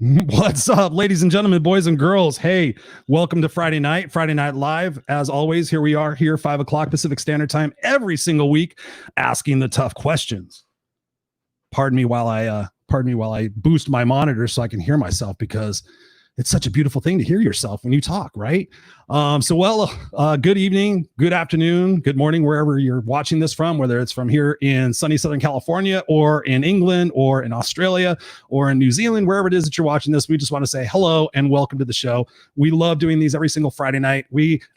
What's up, ladies and gentlemen, boys and girls? Hey, welcome to Friday Night Live. As always, here we are, 5 o'clock Pacific Standard Time, every single week, asking the tough questions. Pardon me while I boost my monitor so I can hear myself, because it's such a beautiful thing to hear yourself when you talk, right? Good evening, good afternoon, good morning, wherever you're watching this from, whether it's from here in sunny Southern California or in England or in Australia or in New Zealand, wherever it is that you're watching this. We just want to say hello and welcome to the show. We love doing these every single Friday night.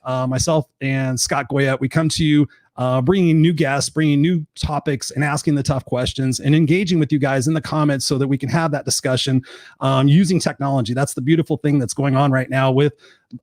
Myself and Scott Goyette, we come to you bringing new guests, bringing new topics, and asking the tough questions and engaging with you guys in the comments so that we can have that discussion using technology. That's the beautiful thing that's going on right now with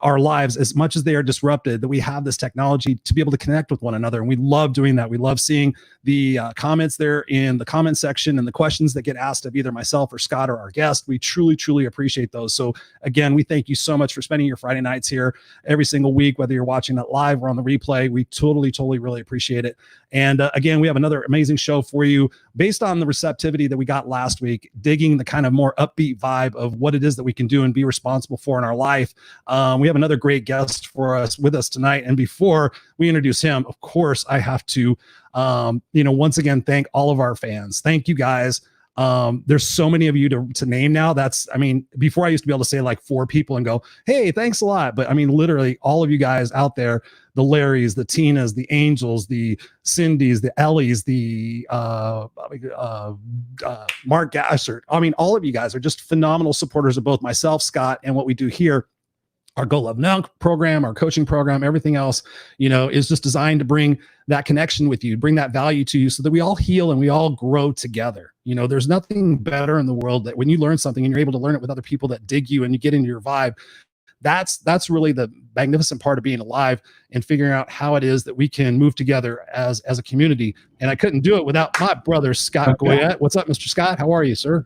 our lives. As much as they are disrupted, that we have this technology to be able to connect with one another. And we love doing that. We love seeing the comments there in the comment section and the questions that get asked of either myself or Scott or our guest. We truly, truly appreciate those. So again, we thank you so much for spending your Friday nights here every single week, whether you're watching it live or on the replay. We totally really appreciate it. And again, we have another amazing show for you based on the receptivity that we got last week, digging the kind of more upbeat vibe of what it is that we can do and be responsible for in our life. We have another great guest with us tonight. And before we introduce him, of course, I have to, once again, thank all of our fans. Thank you guys. There's so many of you to name now. Before I used to be able to say like 4 people and go, hey, thanks a lot. But I mean, literally all of you guys out there, the Larrys, the Tinas, the Angels, the Cindys, the Ellies, the Mark Gassert. I mean, all of you guys are just phenomenal supporters of both myself, Scott, and what we do here. Our Go Love Now program, our coaching program, everything else, is just designed to bring that connection with you, bring that value to you so that we all heal and we all grow together. There's nothing better in the world that when you learn something and you're able to learn it with other people that dig you and you get into your vibe. That's really the magnificent part of being alive and figuring out how it is that we can move together as a community. And I couldn't do it without my brother, Scott Goyette. What's up, Mr. Scott? How are you, sir?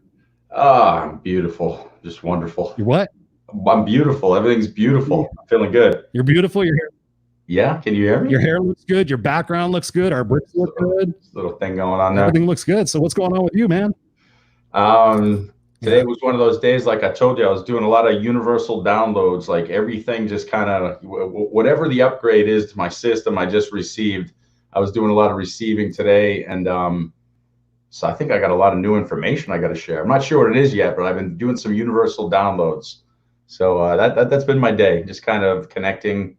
I'm beautiful. Just wonderful. You're what? I'm beautiful. Everything's beautiful. I'm feeling good. You're beautiful. Your hair. Yeah. Can you hear me? Your hair looks good. Your background looks good. Our bricks look good. Little thing going on there. Everything looks good. So what's going on with you, man? Today was one of those days, like I told you, I was doing a lot of universal downloads, like everything just kind of, whatever the upgrade is to my system I just received, I was doing a lot of receiving today. And so I think I got a lot of new information I got to share. I'm not sure what it is yet, but I've been doing some universal downloads. So that's been my day, just kind of connecting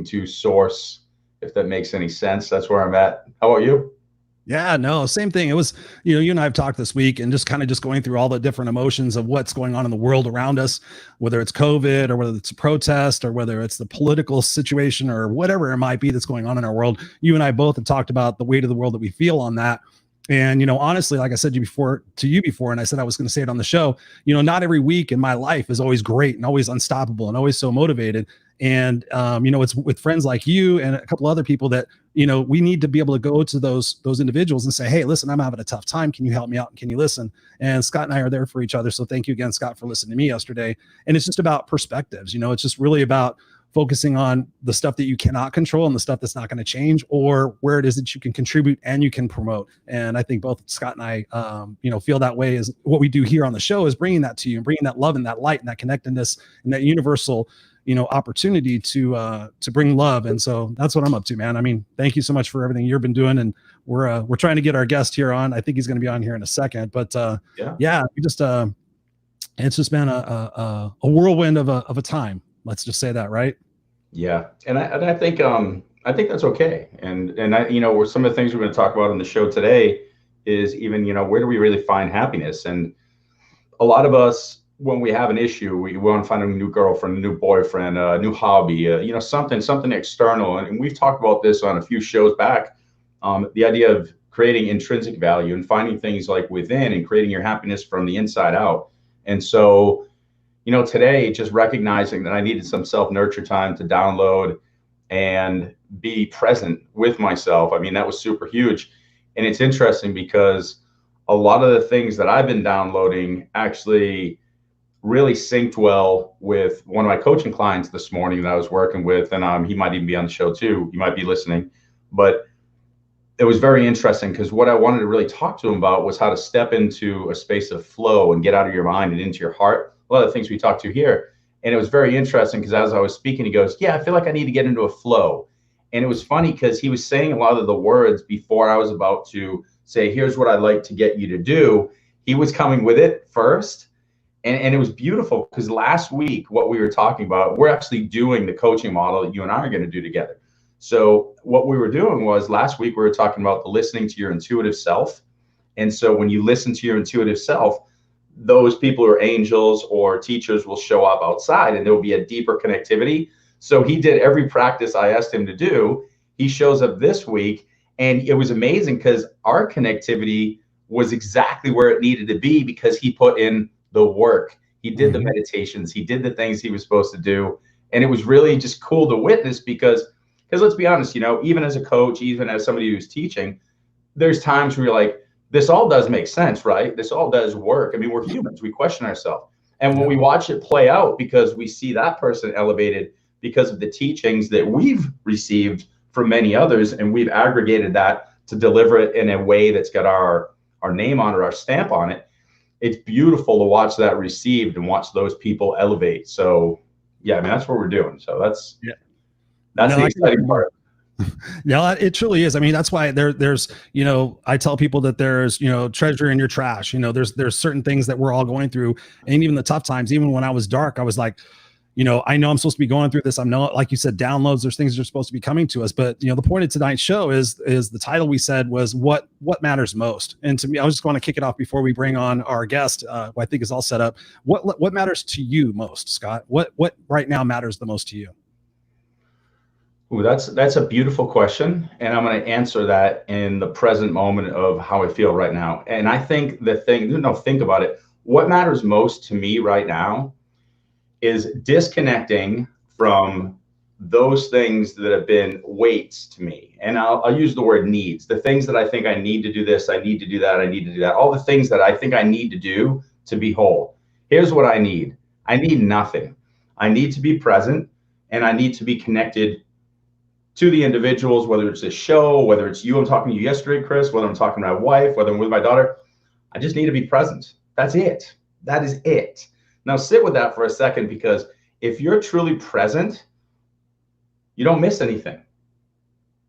to source, if that makes any sense. That's where I'm at. How about you? Yeah, no, same thing. It was, you and I have talked this week and just going through all the different emotions of what's going on in the world around us, whether it's COVID or whether it's a protest or whether it's the political situation or whatever it might be that's going on in our world. You and I both have talked about the weight of the world that we feel on that. And, honestly, like I said to you before, and I said I was going to say it on the show, not every week in my life is always great and always unstoppable and always so motivated. And, it's with friends like you and a couple other people that, we need to be able to go to those individuals and say, hey, listen, I'm having a tough time. Can you help me out? And can you listen? And Scott and I are there for each other. So thank you again, Scott, for listening to me yesterday. And it's just about perspectives. It's just really about focusing on the stuff that you cannot control and the stuff that's not going to change, or where it is that you can contribute and you can promote. And I think both Scott and I, feel that way. Is what we do here on the show is bringing that to you and bringing that love and that light and that connectedness and that universal, opportunity to bring love. And so that's what I'm up to, man. I mean, thank you so much for everything you've been doing. And we're trying to get our guest here on. I think he's going to be on here in a second, but we just, it's just been a whirlwind of a time. Let's just say that, right? Yeah, and I think that's okay. And where some of the things we're going to talk about on the show today is even where do we really find happiness? And a lot of us, when we have an issue, we want to find a new girlfriend, a new boyfriend, a new hobby, something external. And we've talked about this on a few shows back. The idea of creating intrinsic value and finding things like within and creating your happiness from the inside out. And so, today, just recognizing that I needed some self-nurture time to download and be present with myself. I mean, that was super huge. And it's interesting because a lot of the things that I've been downloading actually really synced well with one of my coaching clients this morning that I was working with. And he might even be on the show too. He might be listening. But it was very interesting because what I wanted to really talk to him about was how to step into a space of flow and get out of your mind and into your heart. A lot of the things we talked to here. And it was very interesting because as I was speaking, he goes, yeah, I feel like I need to get into a flow. And it was funny because he was saying a lot of the words before I was about to say, here's what I'd like to get you to do. He was coming with it first. And it was beautiful because last week, what we were talking about, we're actually doing the coaching model that you and I are going to do together. So what we were doing was last week, we were talking about the listening to your intuitive self. And so when you listen to your intuitive self, those people who are angels or teachers will show up outside and there will be a deeper connectivity. So he did every practice I asked him to do. He shows up this week and it was amazing because our connectivity was exactly where it needed to be because he put in the work. He did the meditations. He did the things he was supposed to do. And it was really just cool to witness because let's be honest, you know, even as a coach, even as somebody who's teaching, there's times where you're like, this all does make sense, right? This all does work. I mean, we're humans. We question ourselves. And when we watch it play out, because we see that person elevated because of the teachings that we've received from many others, and we've aggregated that to deliver it in a way that's got our name on it, our stamp on it. It's beautiful to watch that received and watch those people elevate. So yeah, I mean, that's what we're doing. So that's the exciting part. Yeah, it truly is. I mean, that's why there's, you know, I tell people that there's, you know, treasure in your trash. You know, there's certain things that we're all going through. And even the tough times, even when I was dark, I was like, you know, I know I'm supposed to be going through this. I'm not, like you said, downloads, there's things that are supposed to be coming to us. But, you know, the point of tonight's show is the title we said was what matters most. And to me, I was just going to kick it off before we bring on our guest, who I think is all set up. What matters to you most, Scott? What right now matters the most to you? Ooh, that's a beautiful question. And I'm going to answer that in the present moment of how I feel right now. And I think think about it. What matters most to me right now is disconnecting from those things that have been weights to me. And I'll use the word needs, the things that I think I need to do this, I need to do that, I need to do that, all the things that I think I need to do to be whole. Here's what I need. I need nothing. I need to be present and I need to be connected to the individuals, whether it's a show, whether it's you, I'm talking to you yesterday, Chris, whether I'm talking to my wife, whether I'm with my daughter. I just need to be present. That's it. That is it. Now sit with that for a second, because if you're truly present, you don't miss anything.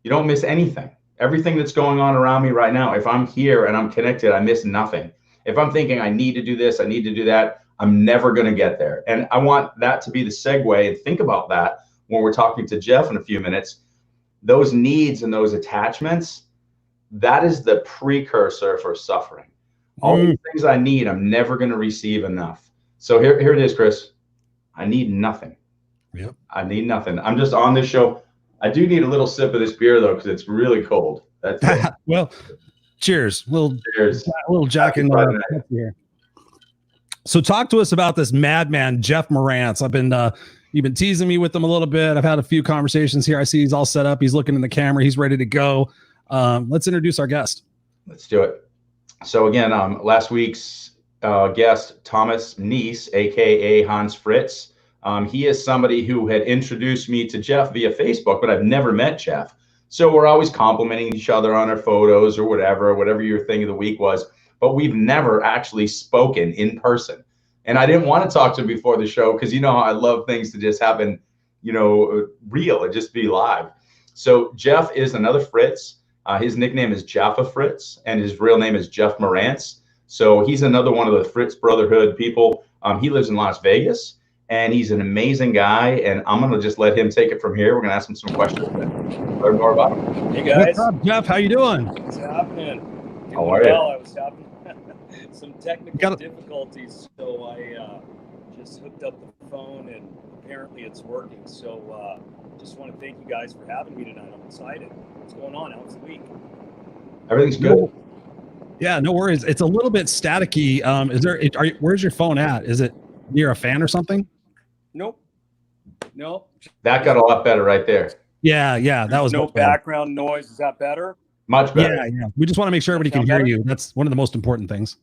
You don't miss anything. Everything that's going on around me right now, if I'm here and I'm connected, I miss nothing. If I'm thinking I need to do this, I need to do that, I'm never going to get there. And I want that to be the segue, and think about that when we're talking to Jeff in a few minutes. Those needs and those attachments, that is the precursor for suffering. All the things I need, I'm never going to receive enough. So here it is, Chris. I need nothing. Yep. I need nothing. I'm just on this show. I do need a little sip of this beer though, because it's really cold. That's it. Well, cheers. Cheers. A little Jack in the here. So talk to us about this madman, Jeff Marantz. You've been teasing me with him a little bit. I've had a few conversations here. I see he's all set up. He's looking in the camera. He's ready to go. Let's introduce our guest. Let's do it. So again, last week's guest, Thomas Neese, aka Hans Fritz. He is somebody who had introduced me to Jeff via Facebook, but I've never met Jeff. So we're always complimenting each other on our photos or whatever your thing of the week was, but we've never actually spoken in person. And I didn't want to talk to him before the show because, you know, I love things to just happen, you know, real and just be live. So Jeff is another Fritz. His nickname is Jaffa Fritz, and his real name is Jeff Marantz. So he's another one of the Fritz Brotherhood people. He lives in Las Vegas, and he's an amazing guy. And I'm going to just let him take it from here. We're going to ask him some questions and learn more about him. Hey, guys. What's up, Jeff? How you doing? What's happening? How are you? I was having some technical difficulties, so I just hooked up the phone, and apparently it's working. So just want to thank you guys for having me tonight. I'm excited. What's going on? How's the week? Everything's good. Yeah, no worries. It's a little bit staticky. Where's your phone at? Is it near a fan or something? Nope. That got a lot better right there. Yeah. That was no background noise. Is that better? Much better. Yeah. We just want to make sure everybody can hear you. That's one of the most important things.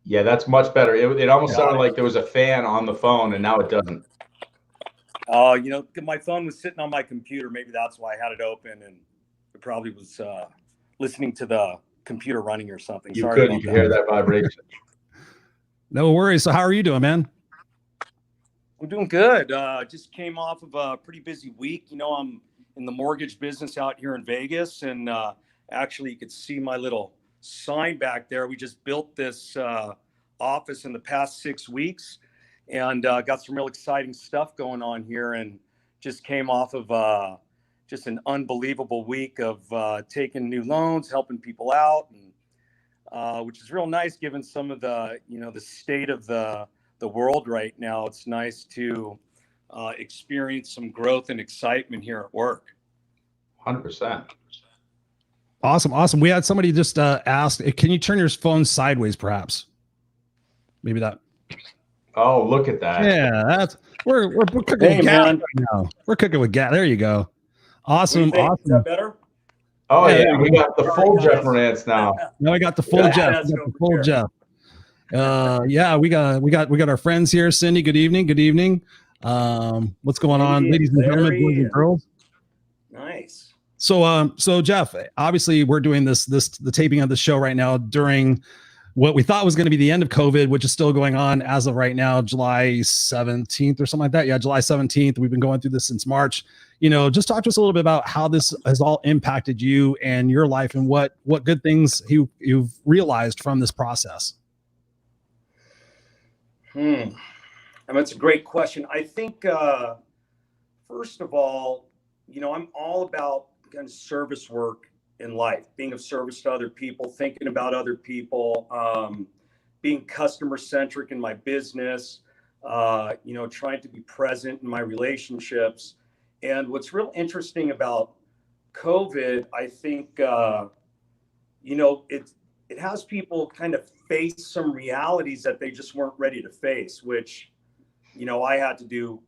Yeah, that's much better. It almost sounded like there was a fan on the phone, and now it doesn't. Oh, you know, my phone was sitting on my computer. Maybe that's why I had it open, and it probably was listening to the computer running or something. You Sorry could about that. hear that vibration. No worries. So how are you doing, man? I'm doing good. Just came off of a pretty busy week. I'm in the mortgage business out here in Vegas, and actually you could see my little sign back there. We just built this office in the past 6 weeks, and got some real exciting stuff going on here, and just came off of just an unbelievable week of taking new loans, helping people out, and which is real nice given some of the the state of the world right now. It's nice to experience some growth and excitement here at work. 100%. Awesome. We had somebody just ask, can you turn your phone sideways, perhaps? Maybe that. Oh, look at that. Yeah, that's we're cooking with gas right now. We're cooking with gas. There you go. Awesome. Is that better? Oh yeah, we got the full Jeff Marantz now. Now we got the full Jeff. We got the full Jeff. Yeah, we got our friends here. Cindy, good evening. Good evening. What's going on, ladies and gentlemen, boys and girls? Nice. So Jeff, obviously we're doing the taping of the show right now during what we thought was going to be the end of COVID, which is still going on as of right now, July 17th or something like that. Yeah, July 17th. We've been going through this since March. Just talk to us a little bit about how this has all impacted you and your life, and what good things you've realized from this process. That's a great question. I think, first of all, I'm all about kind of service work in life, being of service to other people, thinking about other people, being customer centric in my business, trying to be present in my relationships. And what's real interesting about COVID, I think, it has people kind of face some realities that they just weren't ready to face, which, I had to do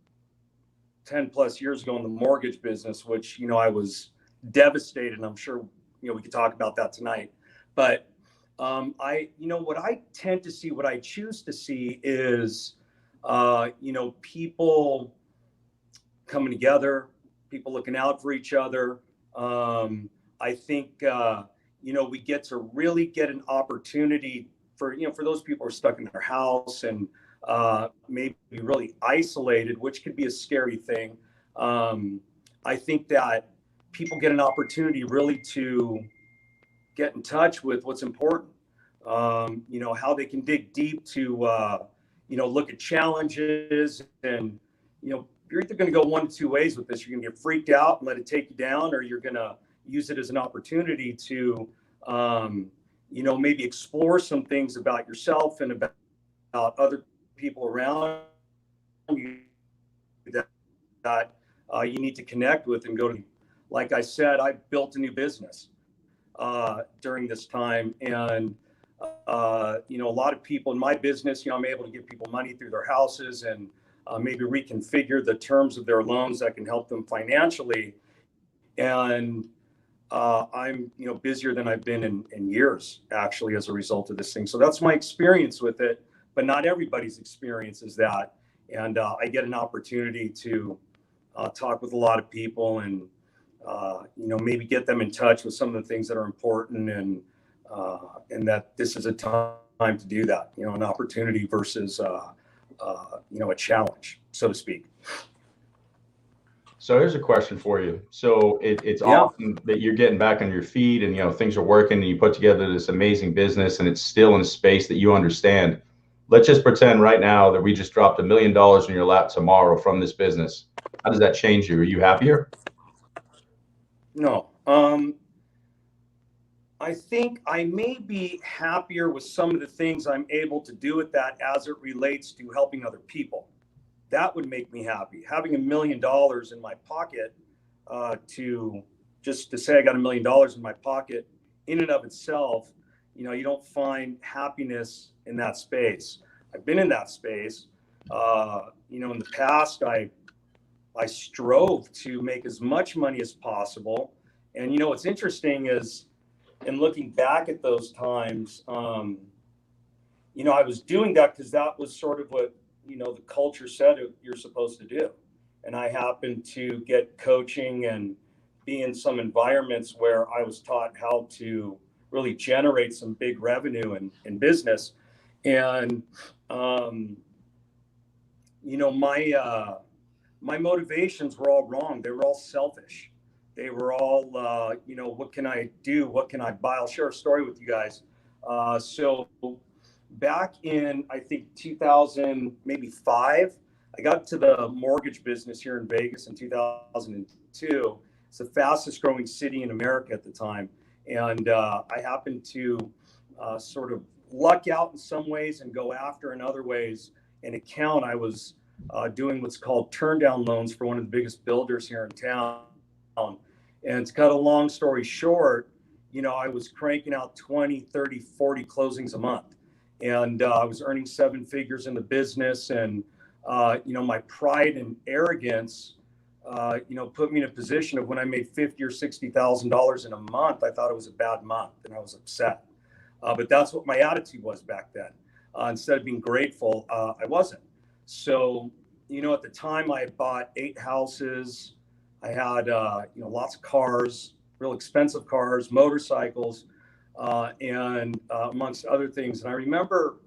10 plus years ago in the mortgage business, which, I was devastated. And I'm sure, we could talk about that tonight. But what I tend to see, what I choose to see is, people coming together, people looking out for each other. I think, we get to really get an opportunity for those people who are stuck in their house and maybe really isolated, which could be a scary thing. I think that people get an opportunity really to get in touch with what's important. How they can dig deep to, look at challenges, and, you're either going to go one of two ways with this. You're going to get freaked out and let it take you down, or you're going to use it as an opportunity to, maybe explore some things about yourself and about other people around you that you need to connect with and go to. Like I said, I built a new business during this time, and a lot of people in my business, I'm able to give people money through their houses and maybe reconfigure the terms of their loans that can help them financially. And I'm busier than I've been in years, actually, as a result of this thing. So that's my experience with it, but not everybody's experience is that. And I get an opportunity to talk with a lot of people and maybe get them in touch with some of the things that are important, and that this is a time to do that, an opportunity versus a challenge, so to speak. So here's a question for you. So it's awesome that you're getting back on your feet and, things are working and you put together this amazing business and it's still in a space that you understand. Let's just pretend right now that we just dropped $1 million in your lap tomorrow from this business. How does that change you? Are you happier? No. I think I may be happier with some of the things I'm able to do with that as it relates to helping other people. That would make me happy. Having $1 million in my pocket, to say I got $1 million in my pocket, in and of itself, you don't find happiness in that space. I've been in that space. In the past, I strove to make as much money as possible. And what's interesting is, in looking back at those times, I was doing that because that was sort of what the culture said you're supposed to do. And I happened to get coaching and be in some environments where I was taught how to really generate some big revenue in business. And, my motivations were all wrong. They were all selfish. They were all, what can I do? What can I buy? I'll share a story with you guys. So back in, I think 2000, maybe 5, I got to the mortgage business here in Vegas in 2002. It's the fastest growing city in America at the time. And I happened to sort of luck out in some ways and go after in other ways an account. I was doing what's called turn down loans for one of the biggest builders here in town. And to cut a long story short, I was cranking out 20, 30, 40 closings a month. And I was earning 7 figures in the business. And, my pride and arrogance, put me in a position of when I made $50,000 or $60,000 in a month, I thought it was a bad month and I was upset. But that's what my attitude was back then. Instead of being grateful, I wasn't. So, at the time I had bought 8 houses. I had, lots of cars, real expensive cars, motorcycles, and amongst other things. And I remember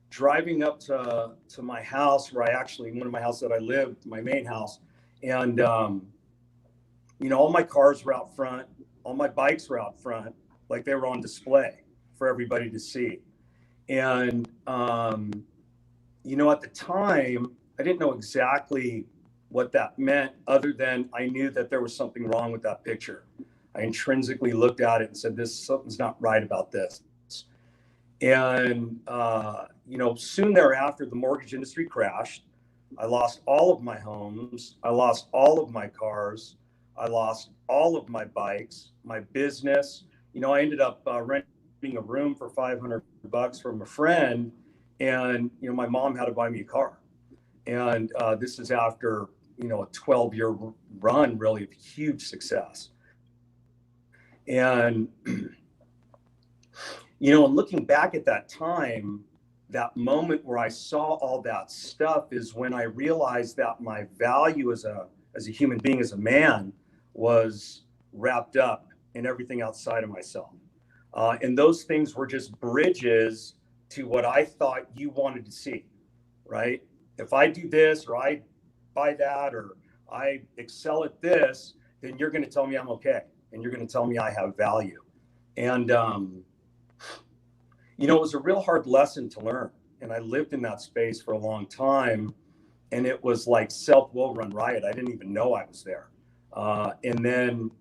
driving up to my house one of my houses that I lived, my main house. And, all my cars were out front, all my bikes were out front, like they were on display for everybody to see. And, at the time, I didn't know exactly what that meant, other than I knew that there was something wrong with that picture. I intrinsically looked at it and said, something's not right about this. And, soon thereafter, the mortgage industry crashed. I lost all of my homes. I lost all of my cars. I lost all of my bikes, my business. I ended up renting a room for $500 from a friend. And, my mom had to buy me a car. And this is after, a 12-year run, really, of huge success. And, and looking back at that time, that moment where I saw all that stuff is when I realized that my value as a human being, as a man, was wrapped up in everything outside of myself. And those things were just bridges to what I thought you wanted to see, right? If I do this, or I buy that, or I excel at this, then you're going to tell me I'm okay. And you're going to tell me I have value. And, it was a real hard lesson to learn. And I lived in that space for a long time. And it was like self-will run riot. I didn't even know I was there. And then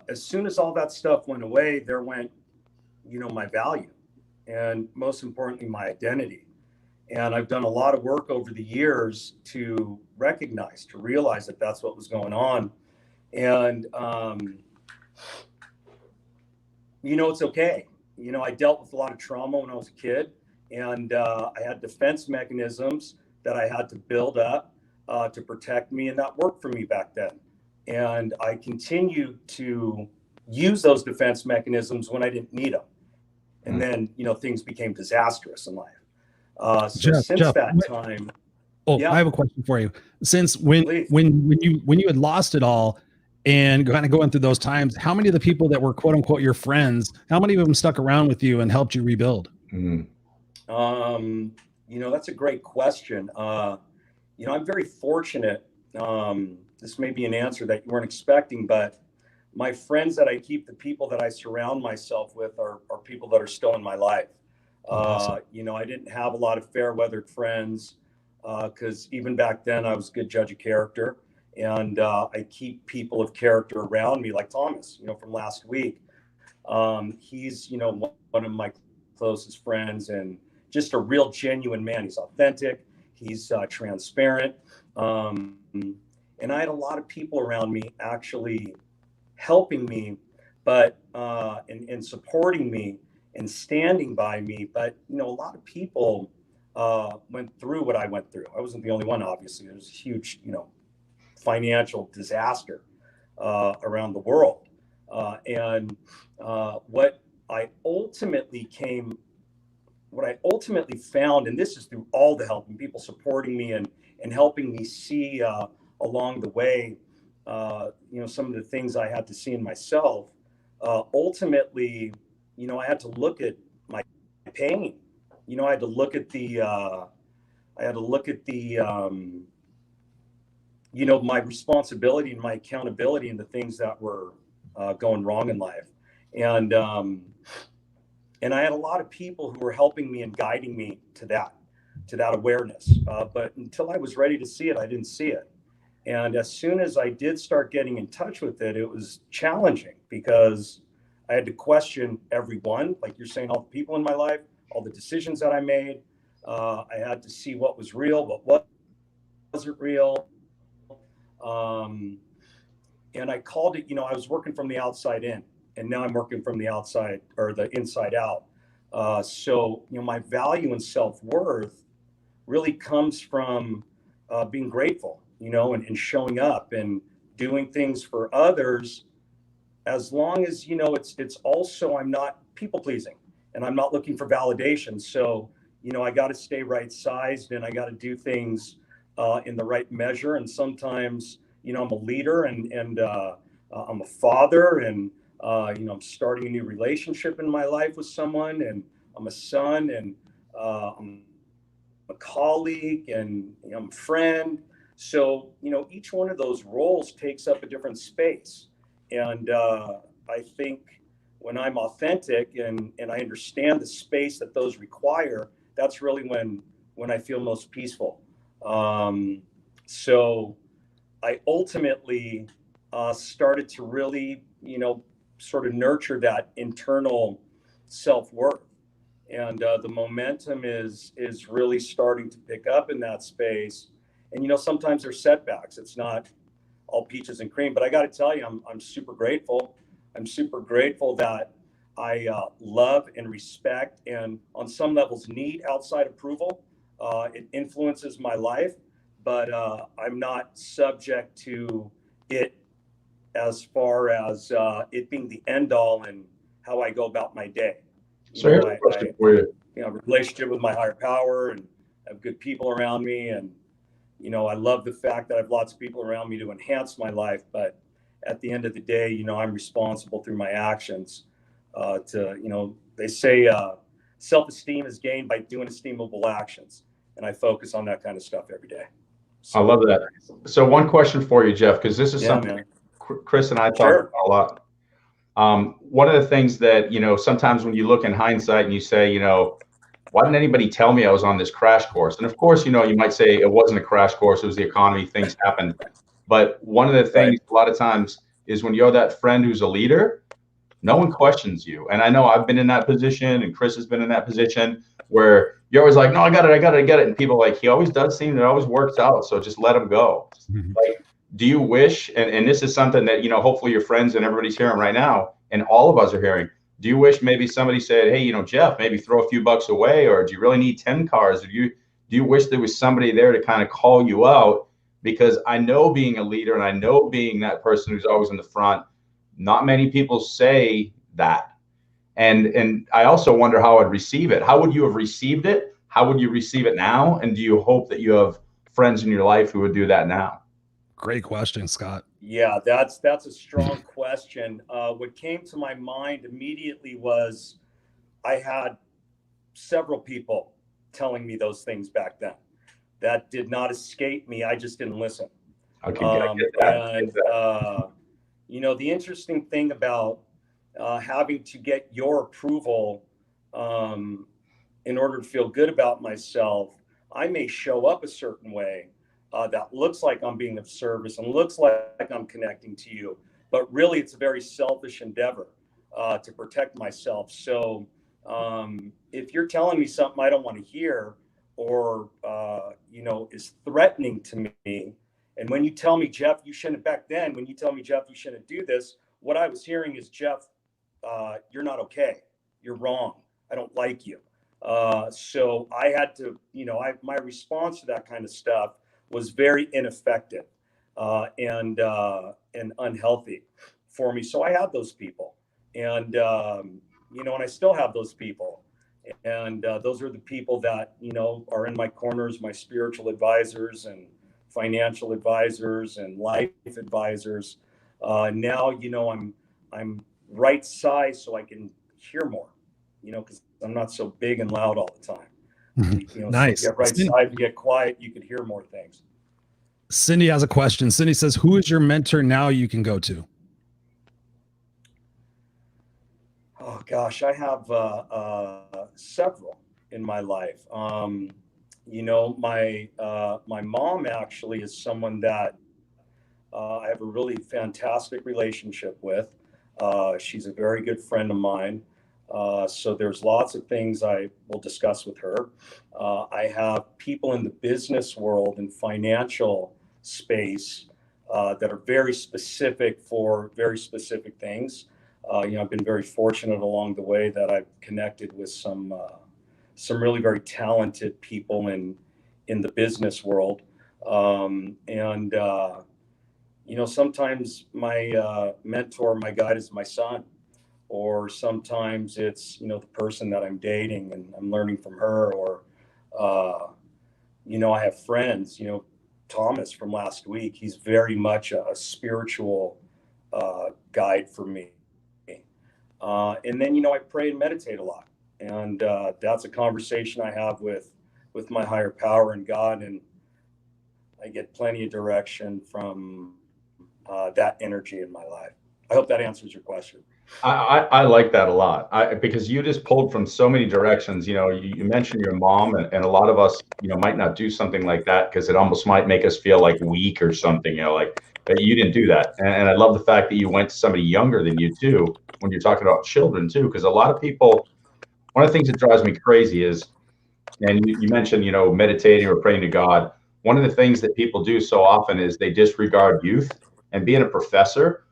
as soon as all that stuff went away, there went, my value. And most importantly, my identity. And I've done a lot of work over the years to realize that that's what was going on. And, it's okay. I dealt with a lot of trauma when I was a kid, and I had defense mechanisms that I had to build up to protect me, and that worked for me back then. And I continued to use those defense mechanisms when I didn't need them. And then, things became disastrous in life. Since that time. Oh, yeah. I have a question for you. Since when you had lost it all and kind of going through those times, how many of the people that were quote unquote your friends, how many of them stuck around with you and helped you rebuild? That's a great question. I'm very fortunate. This may be an answer that you weren't expecting, but my friends that I keep, the people that I surround myself with are people that are still in my life. Awesome. I didn't have a lot of fair weathered friends because even back then I was a good judge of character, and I keep people of character around me, like Thomas, from last week. He's, one of my closest friends and just a real genuine man. He's authentic. He's transparent. And I had a lot of people around me actually helping me, but and supporting me and standing by me. But, a lot of people went through what I went through. I wasn't the only one, obviously. There was a huge, financial disaster around the world. And what I ultimately found, and this is through all the help and people supporting me and helping me see along the way, some of the things I had to see in myself, ultimately, I had to look at my pain. I had to look at my responsibility and my accountability and the things that were going wrong in life. And I had a lot of people who were helping me and guiding me to that awareness. But until I was ready to see it, I didn't see it. And as soon as I did start getting in touch with it, it was challenging because I had to question everyone, like you're saying, all the people in my life, all the decisions that I made. I had to see what was real, what wasn't real. And I called it, I was working from the outside in, and now I'm working from the outside or the inside out. So my value and self-worth really comes from being grateful, and showing up and doing things for others, as long as, it's also, I'm not people pleasing and I'm not looking for validation. So, I got to stay right sized, and I got to do things in the right measure. And sometimes, I'm a leader and I'm a father, and, I'm starting a new relationship in my life with someone, and I'm a son, and I'm a colleague, and I'm a friend. So, each one of those roles takes up a different space. And I think when I'm authentic and I understand the space that those require, that's really when I feel most peaceful. So I ultimately started to really, sort of nurture that internal self-worth. And the momentum is really starting to pick up in that space. And, sometimes there's setbacks. It's not all peaches and cream, but I got to tell you, I'm super grateful. I'm super grateful that I love and respect, and on some levels need outside approval. It influences my life, but I'm not subject to it as far as it being the end all in how I go about my day. So here's a question for you. Relationship with my higher power, and have good people around me. And, I love the fact that I have lots of people around me to enhance my life. But at the end of the day, I'm responsible through my actions they say self-esteem is gained by doing esteemable actions. And I focus on that kind of stuff every day. So, I love that. So one question for you, Jeff, because this is something Chris and I talk about a lot. One of the things that, sometimes when you look in hindsight and you say, why didn't anybody tell me I was on this crash course? And of course, you might say it wasn't a crash course, it was the economy, things happen. But one of the things a lot of times is when you're that friend who's a leader, no one questions you. And I know I've been in that position, and Chris has been in that position where you're always like, no, I got it. And people are like, he always does things, it always works out. So just let him go. Like, do you wish, and this is something that, hopefully your friends and everybody's hearing right now, and all of us are hearing, do you wish maybe somebody said, hey, Jeff, maybe throw a few bucks away, or do you really need 10 cars? Or do you wish there was somebody there to kind of call you out? Because I know being a leader, and I know being that person who's always in the front, not many people say that. And I also wonder how I'd receive it. How would you have received it? How would you receive it now? And do you hope that you have friends in your life who would do that now? Great question, Scott. Yeah, that's a strong question. What came to my mind immediately was I had several people telling me those things back then. That did not escape me. I just didn't listen. Okay, I get that. And the interesting thing about having to get your approval in order to feel good about myself, I may show up a certain way that looks like I'm being of service and looks like I'm connecting to you, but really it's a very selfish endeavor to protect myself. So if you're telling me something I don't want to hear, or is threatening to me, and when you tell me, Jeff, you shouldn't, back then, when you tell me, Jeff, you shouldn't do this, what I was hearing is, Jeff, you're not okay. You're wrong. I don't like you. So I had to, my response to that kind of stuff was very ineffective and unhealthy for me. So I had those people, and and I still have those people, and those are the people that are in my corners, my spiritual advisors and financial advisors and life advisors. Now, I'm right size so I can hear more, because I'm not so big and loud all the time. Nice. So get right side to get quiet, you could hear more things. Cindy has a question. Cindy says, who is your mentor now you can go to? Oh gosh, I have several in my life. My mom actually is someone that I have a really fantastic relationship with. She's a very good friend of mine. So there's lots of things I will discuss with her. I have people in the business world and financial space that are very specific for very specific things. I've been very fortunate along the way that I've connected with some really very talented people in the business world. Sometimes my mentor, my guide is my son, or sometimes it's, the person that I'm dating and I'm learning from her, or, I have friends, Thomas from last week, he's very much a spiritual guide for me. And then, I pray and meditate a lot. And that's a conversation I have with my higher power and God. And I get plenty of direction from that energy in my life. I hope that answers your question. I like that a lot, because you just pulled from so many directions. You mentioned your mom, and a lot of us, might not do something like that because it almost might make us feel like weak or something, but you didn't do that. And I love the fact that you went to somebody younger than you too, when you're talking about children too, because a lot of people, one of the things that drives me crazy is, and you mentioned, meditating or praying to God. One of the things that people do so often is they disregard youth. And being a professor,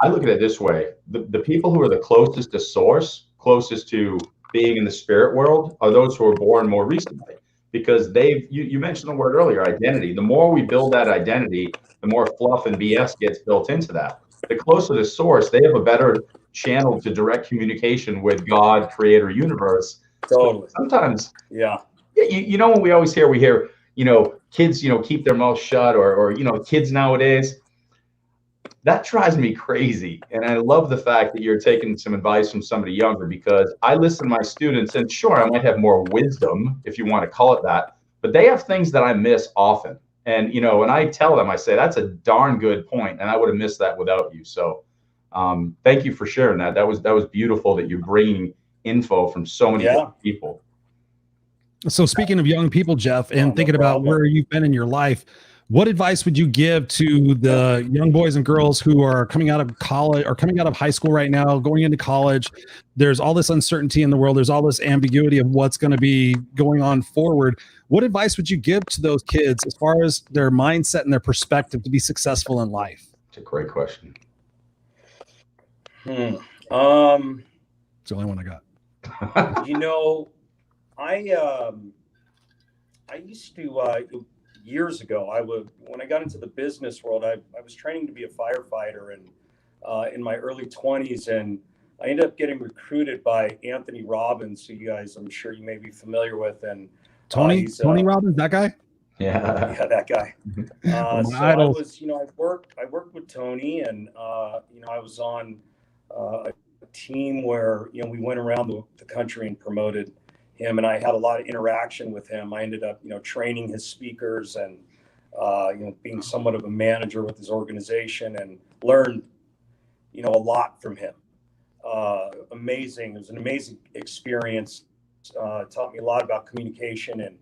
I look at it this way: the people who are the closest to source, closest to being in the spirit world, are those who are born more recently, because you mentioned the word earlier, identity. The more we build that identity, the more fluff and BS gets built into that. The closer to source, they have a better channel to direct communication with God, creator, universe. Totally. Sometimes, yeah. When we hear, kids, keep their mouth shut, or kids nowadays. That drives me crazy. And I love the fact that you're taking some advice from somebody younger, because I listen to my students, and sure, I might have more wisdom, if you want to call it that, but they have things that I miss often. And, and I tell them, I say, that's a darn good point, and I would have missed that without you. So thank you for sharing that. That was beautiful that you're bringing info from so many different people. So speaking of young people, Jeff, and thinking about where you've been in your life, what advice would you give to the young boys and girls who are coming out of college or coming out of high school right now, going into college? There's all this uncertainty in the world. There's all this ambiguity of what's going to be going on forward. What advice would you give to those kids as far as their mindset and their perspective to be successful in life? It's a great question. It's the only one I got. I used to, years ago, when I got into the business world, I was training to be a firefighter, and in my early 20s, and I ended up getting recruited by Anthony Robbins, who you guys, I'm sure you may be familiar with. And Tony Robbins, that guy? Yeah, that guy. So I was, I worked with Tony, and I was on a team where we went around the country and promoted him, and I had a lot of interaction with him. I ended up training his speakers, and being somewhat of a manager with his organization, and learned a lot from him. Amazing. It was an amazing experience. Taught me a lot about communication and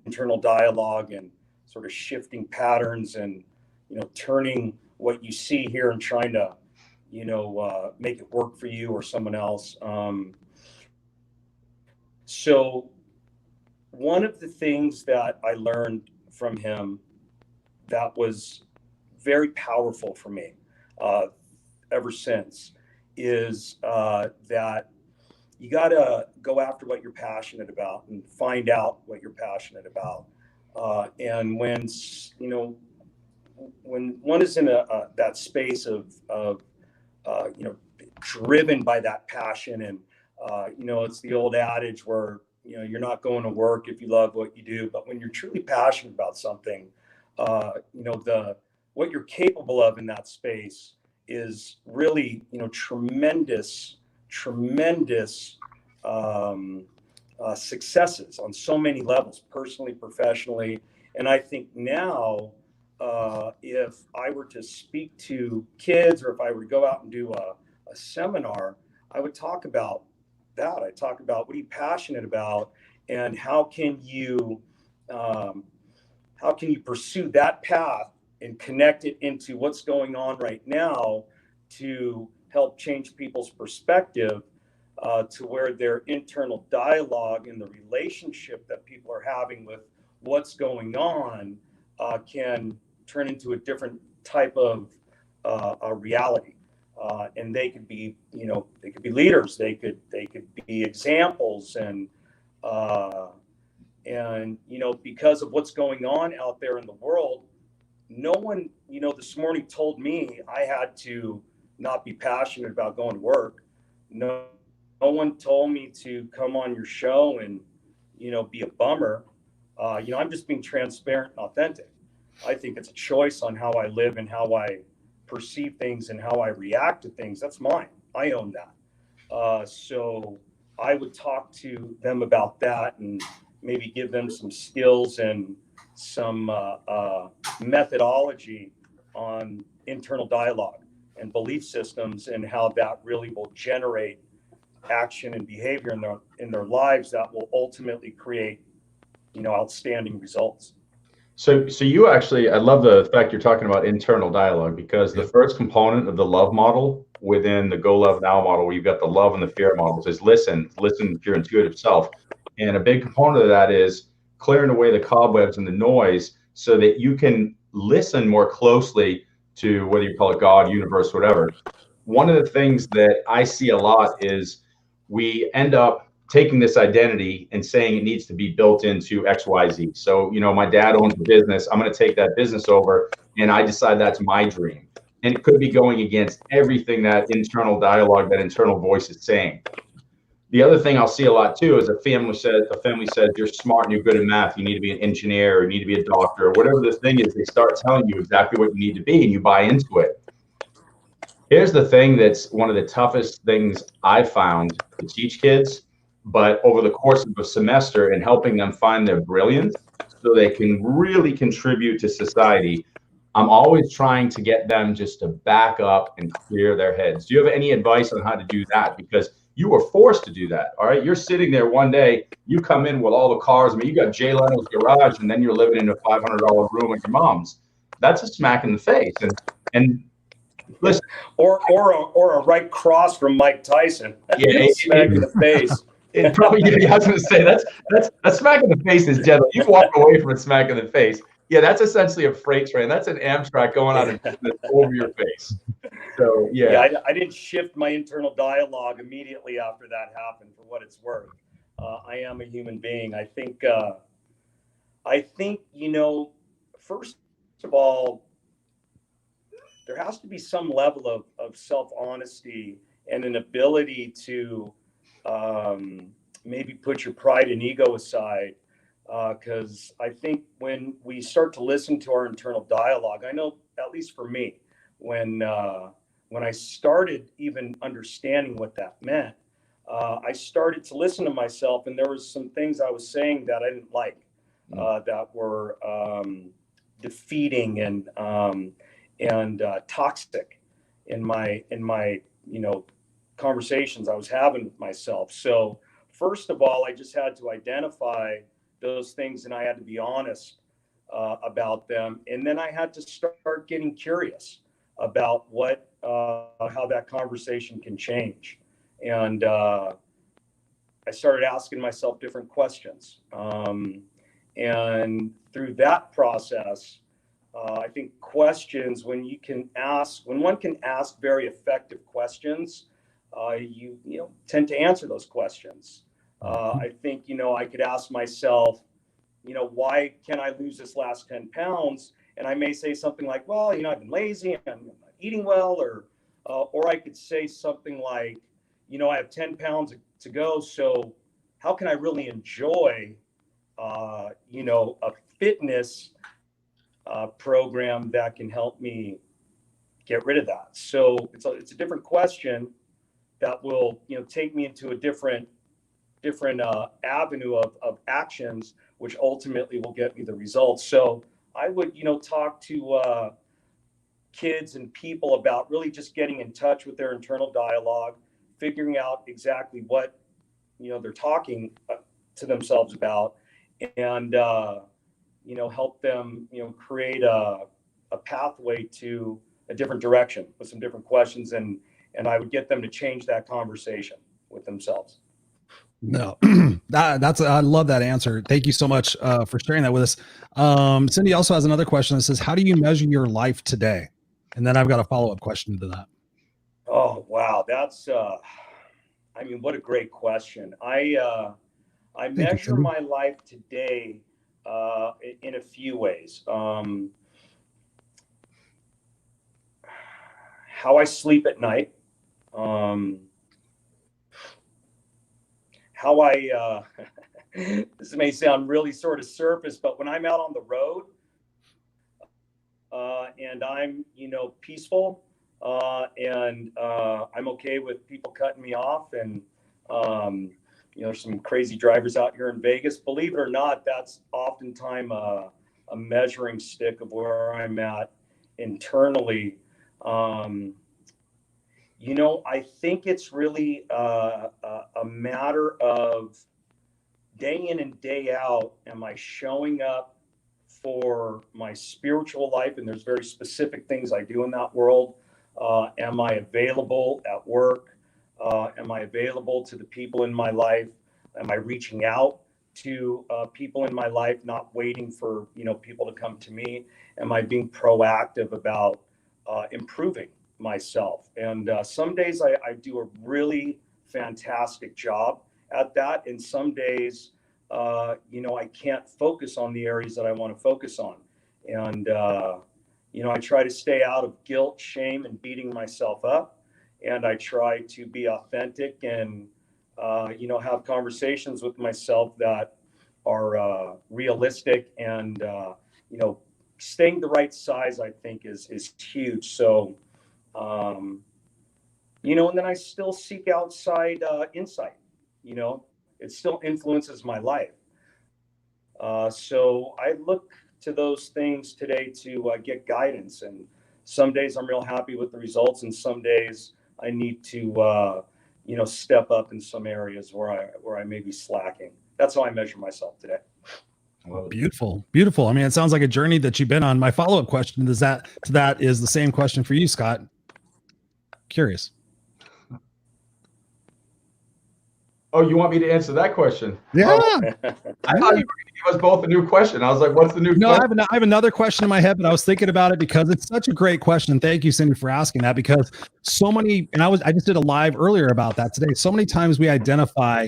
internal dialogue, and sort of shifting patterns, and turning what you see here and trying to make it work for you or someone else. So one of the things that I learned from him that was very powerful for me ever since is that you got to go after what you're passionate about and find out what you're passionate about. And when one is in that space of driven by that passion, and it's the old adage where you're not going to work if you love what you do, but when you're truly passionate about something, what you're capable of in that space is really, tremendous successes on so many levels, personally, professionally. And I think now, if I were to speak to kids, or if I were to go out and do a seminar, I would talk about that. I talk about, what are you passionate about, and how can you pursue that path and connect it into what's going on right now to help change people's perspective, to where their internal dialogue and the relationship that people are having with what's going on can turn into a different type of a reality. And they could be, leaders. They could be examples, and because of what's going on out there in the world, no one, this morning told me I had to not be passionate about going to work. No one told me to come on your show and, be a bummer. I'm just being transparent and authentic. I think it's a choice on how I live and how I perceive things and how I react to things. That's mine. I own that. So I would talk to them about that, and maybe give them some skills and some methodology on internal dialogue and belief systems, and how that really will generate action and behavior in their lives that will ultimately create, outstanding results. So you actually, I love the fact you're talking about internal dialogue, because the first component of the love model within the Go Love Now model, where you've got the love and the fear models, is listen to your intuitive self. And a big component of that is clearing away the cobwebs and the noise, so that you can listen more closely to, whether you call it God, universe, whatever. One of the things that I see a lot is we end up taking this identity and saying it needs to be built into XYZ. So, my dad owns a business. I'm going to take that business over, and I decide that's my dream. And it could be going against everything that internal dialogue, that internal voice is saying. The other thing I'll see a lot too is a family says, you're smart and you're good at math, you need to be an engineer, or you need to be a doctor, or whatever the thing is. They start telling you exactly what you need to be, and you buy into it. Here's the thing that's one of the toughest things I've found to teach kids, but over the course of a semester, and helping them find their brilliance so they can really contribute to society, I'm always trying to get them just to back up and clear their heads. Do you have any advice on how to do that? Because you were forced to do that. All right. You're sitting there one day, you come in with all the cars. I mean, you got Jay Leno's garage, and then you're living in a $500 room at your mom's. That's a smack in the face. And listen, or a right cross from Mike Tyson. Yeah, smack in the face. It probably, yeah, I was going to say that's a smack in the face is general. You walk away from a smack in the face. Yeah, that's essentially a freight train. That's an Amtrak going out of business over your face. So yeah, I didn't shift my internal dialogue immediately after that happened, for what it's worth. I am a human being. I think first of all, there has to be some level of self-honesty and an ability to maybe put your pride and ego aside. Because I think when we start to listen to our internal dialogue, I know, at least for me, when I started even understanding what that meant, I started to listen to myself, and there was some things I was saying that I didn't like, that were defeating and toxic in my conversations I was having with myself. So first of all, I just had to identify those things, and I had to be honest about them. And then I had to start getting curious about how that conversation can change. And I started asking myself different questions. And through that process, I think questions, when one can ask very effective questions, you tend to answer those questions. I think, I could ask myself, why can't I lose this last 10 pounds? And I may say something like, well, I've been lazy, I'm not eating well, or I could say something like, I have 10 pounds to go. So how can I really enjoy, a fitness program that can help me get rid of that. So it's a different question that will, take me into a different avenue of actions, which ultimately will get me the results. So I would, talk to kids and people about really just getting in touch with their internal dialogue, figuring out exactly what, they're talking to themselves about, and, help them, create a pathway to a different direction with some different questions. And I would get them to change that conversation with themselves. No, I love that answer. Thank you so much for sharing that with us. Cindy also has another question that says, how do you measure your life today? And then I've got a follow-up question to that. Oh, wow. That's, what a great question. I measure my life today in a few ways. How I sleep at night, how I, this may sound really sort of surface, but when I'm out on the road and I'm, peaceful and I'm okay with people cutting me off, and, there's some crazy drivers out here in Vegas. Believe it or not, that's oftentimes a measuring stick of where I'm at internally. I think it's really a matter of day in and day out. Am I showing up for my spiritual life? And there's very specific things I do in that world. Am I available at work? Am I available to the people in my life? Am I reaching out to people in my life, not waiting for, people to come to me? Am I being proactive about improving myself? And some days I do a really fantastic job at that. And some days, I can't focus on the areas that I want to focus on. And, I try to stay out of guilt, shame, and beating myself up. And I try to be authentic and, have conversations with myself that are realistic, and, staying the right size, I think is huge. So, and then I still seek outside insight, it still influences my life. So I look to those things today to get guidance. And some days I'm real happy with the results, and some days I need to, step up in some areas where I may be slacking. That's how I measure myself today. Beautiful. Beautiful. I mean, it sounds like a journey that you've been on. My follow-up question is that is the same question for you, Scott. Curious. Oh, you want me to answer that question? Yeah. I thought you gave us both a new question. I was like, what's the new question? I have another question in my head, but I was thinking about it because it's such a great question. Thank you, Cindy, for asking that, because so many, and I just did a live earlier about that today. So many times we identify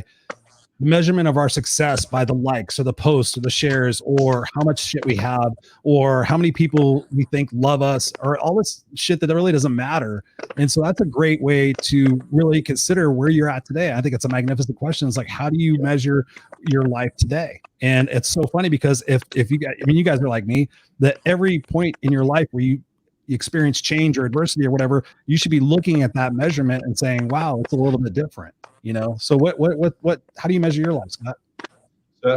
the measurement of our success by the likes or the posts or the shares or how much shit we have or how many people we think love us or all this shit that really doesn't matter. And so that's a great way to really consider where you're at today. I think it's a magnificent question. It's like, how do you measure your life today? And it's so funny because if you guys, you guys are like me, that every point in your life where you experience change or adversity or whatever, you should be looking at that measurement and saying, wow, it's a little bit different. So how do you measure your life, Scott?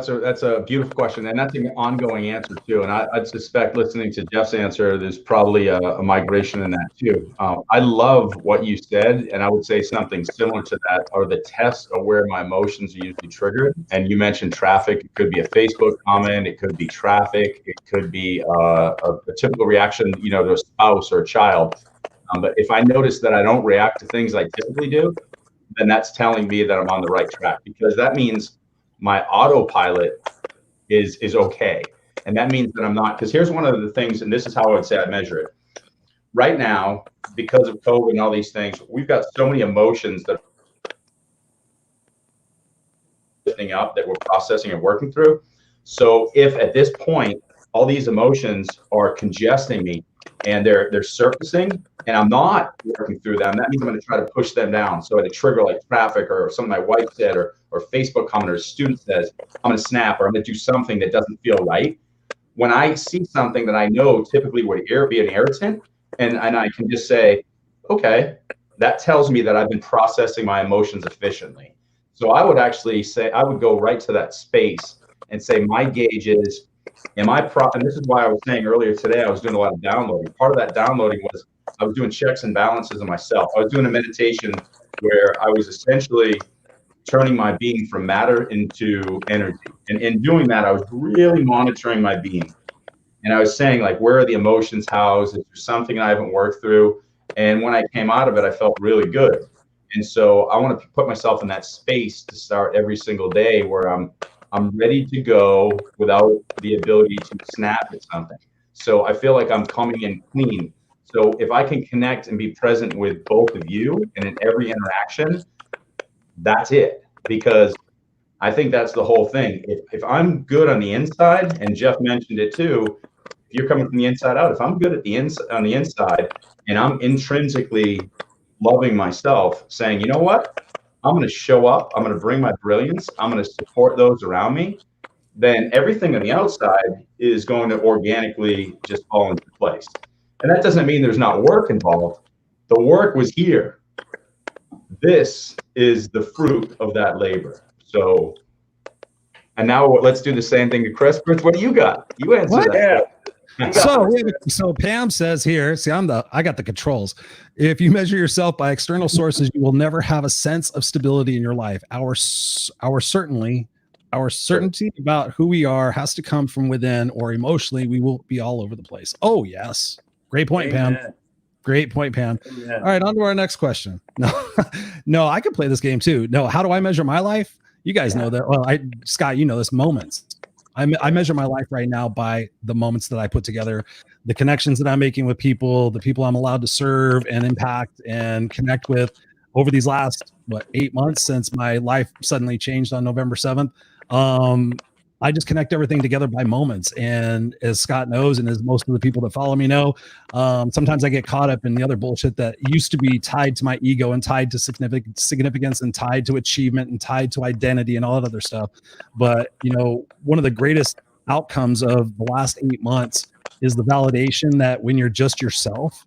So that's a beautiful question, and that's an ongoing answer too. And I'd suspect, listening to Jeff's answer, there's probably a migration in that too. I love what you said, and I would say something similar to that are the tests of where my emotions are usually triggered. And you mentioned traffic. It could be a Facebook comment. It could be traffic. It could be a typical reaction, to a spouse or a child. But if I notice that I don't react to things I typically do, then that's telling me that I'm on the right track, because that means my autopilot is okay. And that means that I'm not, because here's one of the things, and this is how I would say I measure it. Right now, because of COVID and all these things, we've got so many emotions that are lifting up that we're processing and working through. So if at this point, all these emotions are congesting me and they're surfacing and I'm not working through them, that means I'm going to try to push them down. So at a trigger like traffic or something my wife said or Facebook comment or a student says, I'm going to snap or I'm going to do something that doesn't feel right. when I see something that I know typically would be an irritant, and I can just say, okay, that tells me that I've been processing my emotions efficiently. So I would actually say, I would go right to that space and say, my gauge is, and this is why I was saying earlier today, I was doing a lot of downloading. Part of that downloading was I was doing checks and balances of myself. I was doing a meditation where I was essentially turning my being from matter into energy. And in doing that, I was really monitoring my being. And I was saying, like, where are the emotions housed? Is there something I haven't worked through? And when I came out of it, I felt really good. And so I want to put myself in that space to start every single day where I'm ready to go without the ability to snap at something. So I feel like I'm coming in clean. So if I can connect and be present with both of you and in every interaction, that's it. Because I think that's the whole thing. If I'm good on the inside, and Jeff mentioned it too, if you're coming from the inside out, if I'm good at on the inside and I'm intrinsically loving myself, saying, you know what, I'm going to show up, I'm going to bring my brilliance, I'm going to support those around me, then everything on the outside is going to organically just fall into place. And that doesn't mean there's not work involved. The work was here. This is the fruit of that labor. So, and now let's do the same thing to Chris. Chris, what do you got? You answer that. So Pam says here, see, I got the controls. If you measure yourself by external sources, you will never have a sense of stability in your life. Our certainty about who we are has to come from within, or emotionally we will be all over the place. Oh yes. Great point, Amen. Pam. Great point, Pam. Amen. All right, on to our next question. No, I could play this game too. No, how do I measure my life? You guys know that. Well, Scott, you know this, moments. I measure my life right now by the moments that I put together, the connections that I'm making with people, the people I'm allowed to serve and impact and connect with over these last 8 months since my life suddenly changed on November 7th. I just connect everything together by moments. And as Scott knows, and as most of the people that follow me know, sometimes I get caught up in the other bullshit that used to be tied to my ego and tied to significance and tied to achievement and tied to identity and all that other stuff. But, you know, one of the greatest outcomes of the last 8 months is the validation that when you're just yourself,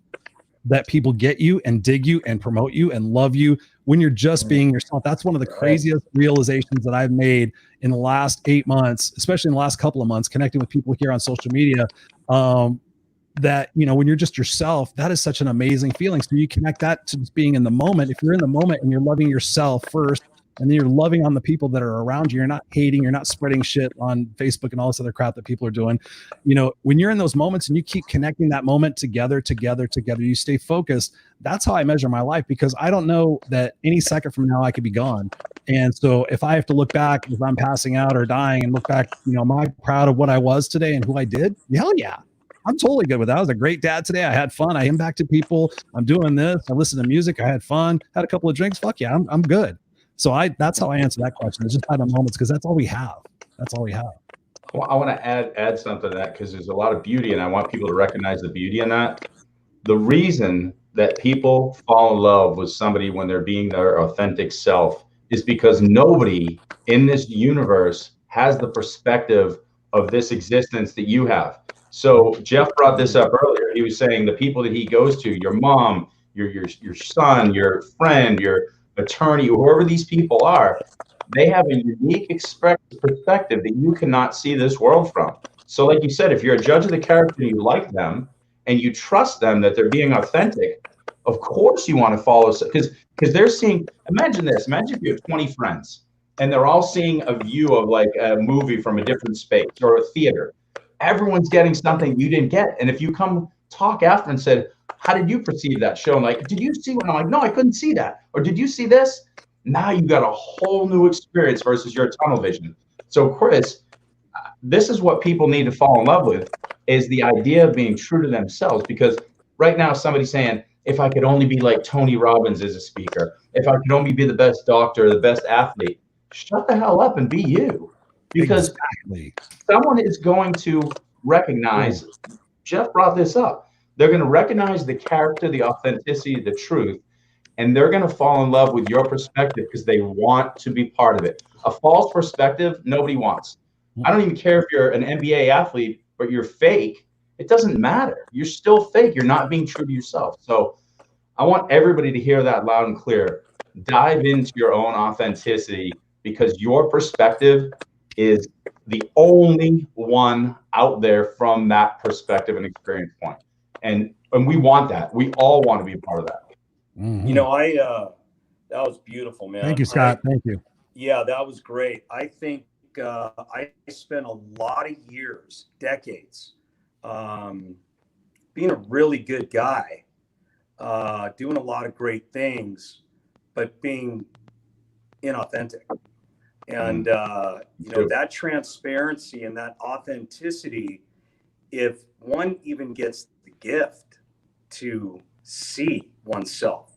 that people get you and dig you and promote you and love you when you're just being yourself. That's one of the craziest realizations that I've made in the last 8 months, especially in the last couple of months, connecting with people here on social media, that, you know, when you're just yourself, that is such an amazing feeling. So you connect that to just being in the moment. If you're in the moment and you're loving yourself first, and then you're loving on the people that are around you, you're not hating, you're not spreading shit on Facebook and all this other crap that people are doing. You know, when you're in those moments and you keep connecting that moment together, you stay focused. That's how I measure my life, because I don't know that any second from now I could be gone. And so if I have to look back, if I'm passing out or dying and look back, you know, am I proud of what I was today and who I did? Hell yeah. I'm totally good with that. I was a great dad today. I had fun. I impacted people. I'm doing this. I listened to music. I had fun. Had a couple of drinks. Fuck yeah, I'm good. So that's how I answer that question. It's just by the moments, because that's all we have. That's all we have. I want to add something to that, because there's a lot of beauty, and I want people to recognize the beauty in that. The reason that people fall in love with somebody when they're being their authentic self is because nobody in this universe has the perspective of this existence that you have. So Jeff brought this up earlier. He was saying the people that he goes to, your mom, your son, your friend, your attorney, whoever these people are, they have a unique perspective that you cannot see this world from. So like you said, if you're a judge of the character and you like them and you trust them that they're being authentic, of course you want to follow, because they're seeing, imagine this, imagine if you have 20 friends and they're all seeing a view of like a movie from a different space or a theater. Everyone's getting something you didn't get. And if you come talk after and said, how did you perceive that show? And like, did you see what? I'm like, no, I couldn't see that. Or did you see this? Now you got a whole new experience versus your tunnel vision. So Chris, this is what people need to fall in love with, is the idea of being true to themselves. Because right now somebody's saying, if I could only be like Tony Robbins as a speaker, if I could only be the best doctor, the best athlete, shut the hell up and be you. Because someone is going to recognize, Jeff brought this up, they're going to recognize the character, the authenticity, the truth, and they're going to fall in love with your perspective because they want to be part of it. A false perspective, nobody wants. I don't even care if you're an NBA athlete but you're fake, it doesn't matter. You're still fake. You're not being true to yourself. So I want everybody to hear that loud and clear. Dive into your own authenticity, because your perspective is the only one out there from that perspective and experience point. And we want that. We all want to be a part of that. Mm-hmm. You know, that was beautiful, man. Thank you, Scott. Thank you. Yeah, that was great. I think I spent a lot of years, decades, being a really good guy, doing a lot of great things, but being inauthentic. And, you know, that transparency and that authenticity, if one even gets the gift to see oneself,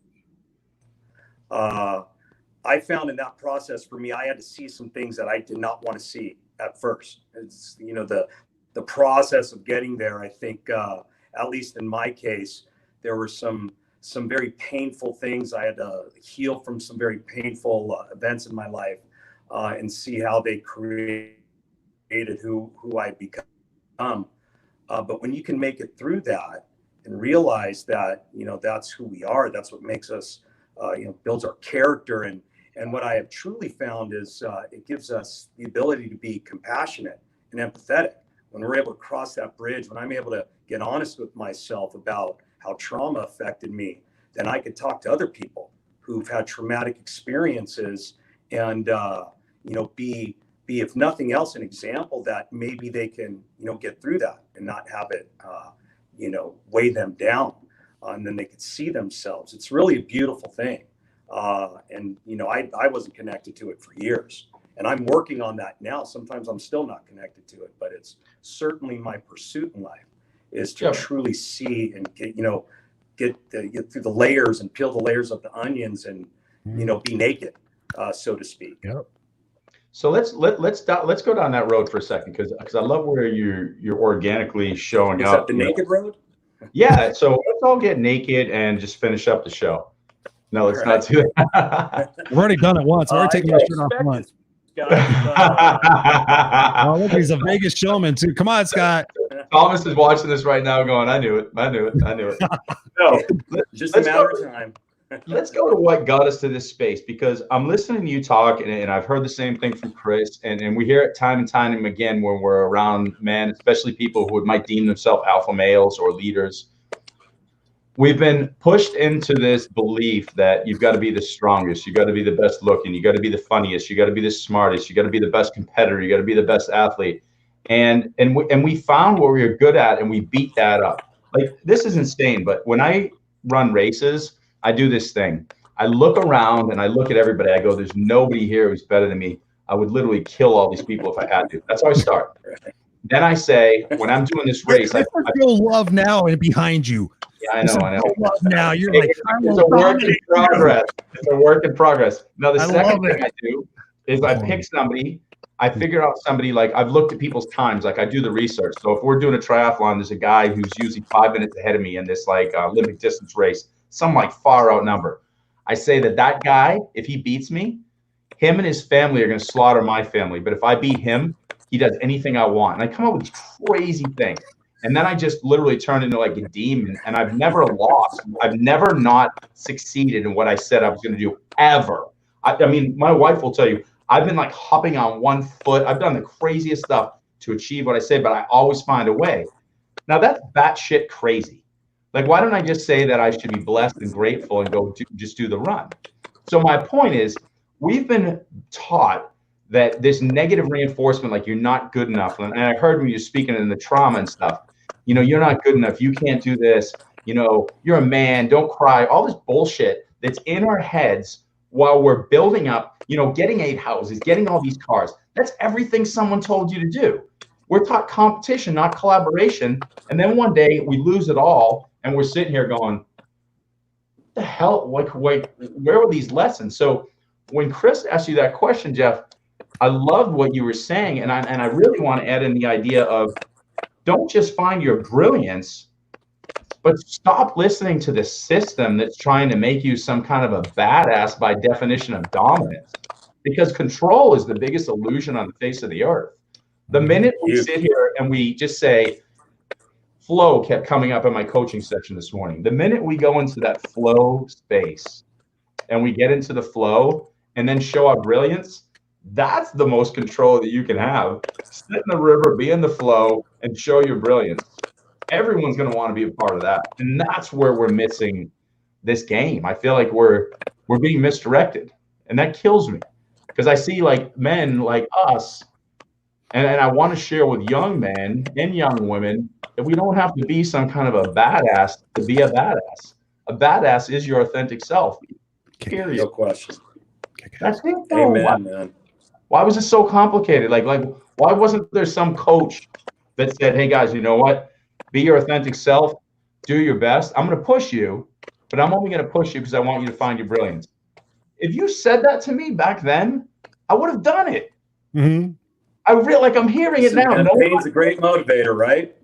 I found in that process for me, I had to see some things that I did not want to see at first. It's, you know, the process of getting there. I think, at least in my case, there were some very painful things. I had to heal from some very painful events in my life, and see how they created who I'd become. But when you can make it through that and realize that, you know, that's who we are, that's what makes us, you know, builds our character. And what I have truly found is it gives us the ability to be compassionate and empathetic. When we're able to cross that bridge, when I'm able to get honest with myself about how trauma affected me, then I could talk to other people who've had traumatic experiences and, you know, be, if nothing else, an example that maybe they can, you know, get through that and not have it, you know, weigh them down. And then they could see themselves. It's really a beautiful thing. And, you know, I wasn't connected to it for years, and I'm working on that now. Sometimes I'm still not connected to it, but it's certainly my pursuit in life is to truly see and get, you know, get through the layers and peel the layers of the onions and, you know, be naked, so to speak. Yep. So let's go down that road for a second, because I love where you're organically showing Is up. that the naked road? Yeah. So let's all get naked and just finish up the show. No, let's not do that. I've already done it once. I've already taken my shirt off once. Oh, look, he's a Vegas showman too. Come on, Scott. Thomas is watching this right now going, I knew it. No, just a matter of time. Let's go to what got us to this space, because I'm listening to you talk, and I've heard the same thing from Chris, and we hear it time and time again when we're around men, especially people who might deem themselves alpha males or leaders. We've been pushed into this belief that you've got to be the strongest, you got to be the best looking, you got to be the funniest, you got to be the smartest, you got to be the best competitor, you got to be the best athlete, and we found what we were good at, and we beat that up. Like, this is insane. But when I run races, I do this thing. I look around and I look at everybody. I go, there's nobody here who's better than me. I would literally kill all these people if I had to. That's how I start. Then I say, when I'm doing this race, I feel love now and behind you. Yeah, I know. Love now. You're like, it's a work in progress. It's a work in progress. Now, the second thing I do is I pick somebody. I figure out somebody, like, I've looked at people's times, like I do the research. So if we're doing a triathlon, there's a guy who's usually 5 minutes ahead of me in this like Olympic distance race, some like far outnumber. I say that guy, if he beats me, him and his family are going to slaughter my family. But if I beat him, he does anything I want. And I come up with these crazy things. And then I just literally turn into like a demon. And I've never lost. I've never not succeeded in what I said I was going to do, ever. I mean, my wife will tell you, I've been like hopping on one foot. I've done the craziest stuff to achieve what I say, but I always find a way. Now, that's batshit crazy. Like, why don't I just say that I should be blessed and grateful and go just do the run? So my point is, we've been taught that this negative reinforcement, like you're not good enough. And I heard when you're speaking in the trauma and stuff, you know, you're not good enough. You can't do this. You know, you're a man. Don't cry. All this bullshit that's in our heads while we're building up, you know, getting 8 houses, getting all these cars. That's everything someone told you to do. We're taught competition, not collaboration. And then one day we lose it all. And we're sitting here going, what the hell? Like, wait, where are these lessons? So when Chris asked you that question, Jeff, I loved what you were saying. And I really want to add in the idea of, don't just find your brilliance, but stop listening to the system that's trying to make you some kind of a badass by definition of dominance. Because control is the biggest illusion on the face of the earth. The minute we sit here and we just say, flow kept coming up in my coaching session this morning. The minute we go into that flow space and we get into the flow and then show our brilliance, that's the most control that you can have. Sit in the river, be in the flow, and show your brilliance. Everyone's going to want to be a part of that. And that's where we're missing this game. I feel like we're being misdirected. And that kills me. Because I see like men like us, and I want to share with young men and young women that we don't have to be some kind of a badass to be a badass. A badass is your authentic self. Period. No question. That's it. Amen, man. Why was it so complicated? Like why wasn't there some coach that said, hey guys, you know what? Be your authentic self, do your best. I'm going to push you, but I'm only going to push you because I want you to find your brilliance. If you said that to me back then, I would have done it. Mm-hmm. I feel like I'm hearing it now. And pain's a great motivator, right?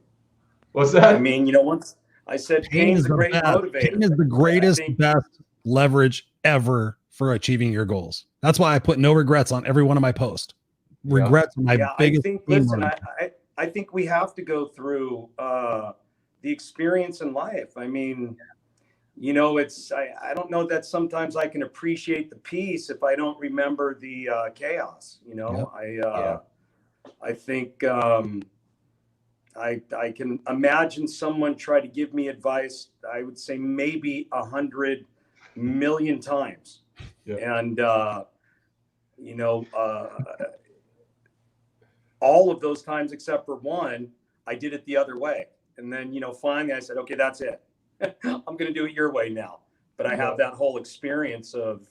What's that? I mean, once I said pain's a great motivator. Pain is the greatest, best leverage ever for achieving your goals. That's why I put no regrets on every one of my posts. Regrets are my biggest. I think we have to go through the experience in life. I mean, I don't know that sometimes I can appreciate the peace if I don't remember the chaos. I think I can imagine someone try to give me advice. I would say maybe 100 million times. Yeah. And, all of those times except for one, I did it the other way. And then, finally I said, okay, that's it. I'm going to do it your way now. But I have that whole experience of,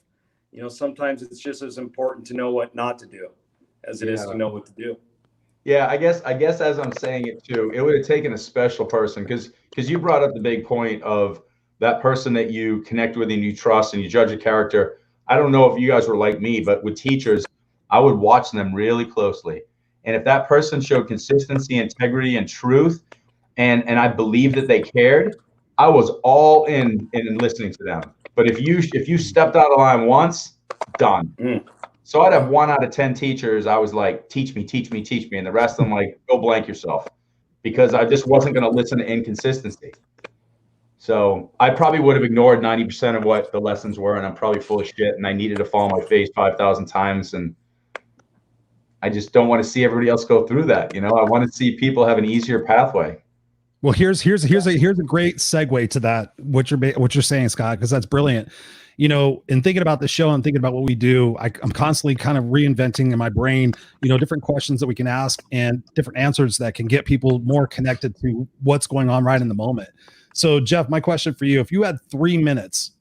sometimes it's just as important to know what not to do as it is to know what to do. Yeah, I guess as I'm saying it too, it would have taken a special person because you brought up the big point of that person that you connect with and you trust and you judge a character. I don't know if you guys were like me, but with teachers, I would watch them really closely. And if that person showed consistency, integrity, and truth, and I believed that they cared, I was all in listening to them. But if you stepped out of line once, done. So I'd have 1 out of 10 teachers. I was like, teach me. And the rest of them like, go blank yourself, because I just wasn't going to listen to inconsistency. So I probably would have ignored 90% of what the lessons were. And I'm probably full of shit. And I needed to fall on my face 5,000 times. And I just don't want to see everybody else go through that. I want to see people have an easier pathway. Well, here's a great segue to that. What you're saying, Scott, because that's brilliant. In thinking about the show and thinking about what we do, I'm constantly kind of reinventing in my brain, different questions that we can ask and different answers that can get people more connected to what's going on right in the moment. So, Jeff, my question for you, if you had 3 minutes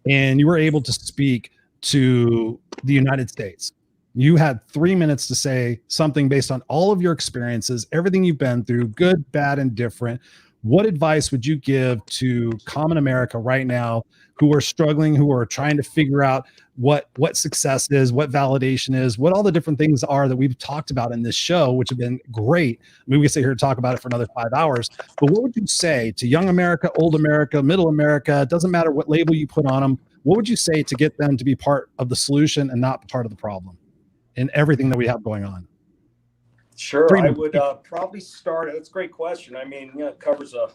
and you were able to speak to the United States, you had 3 minutes to say something based on all of your experiences, everything you've been through, good, bad, and different. What advice would you give to common America right now who are struggling, who are trying to figure out what success is, what validation is, what all the different things are that we've talked about in this show, which have been great. I mean, we could sit here and talk about it for another 5 hours, but what would you say to young America, old America, middle America? It doesn't matter what label you put on them. What would you say to get them to be part of the solution and not part of the problem in everything that we have going on? Sure. I would probably start. That's a great question. I mean, it covers a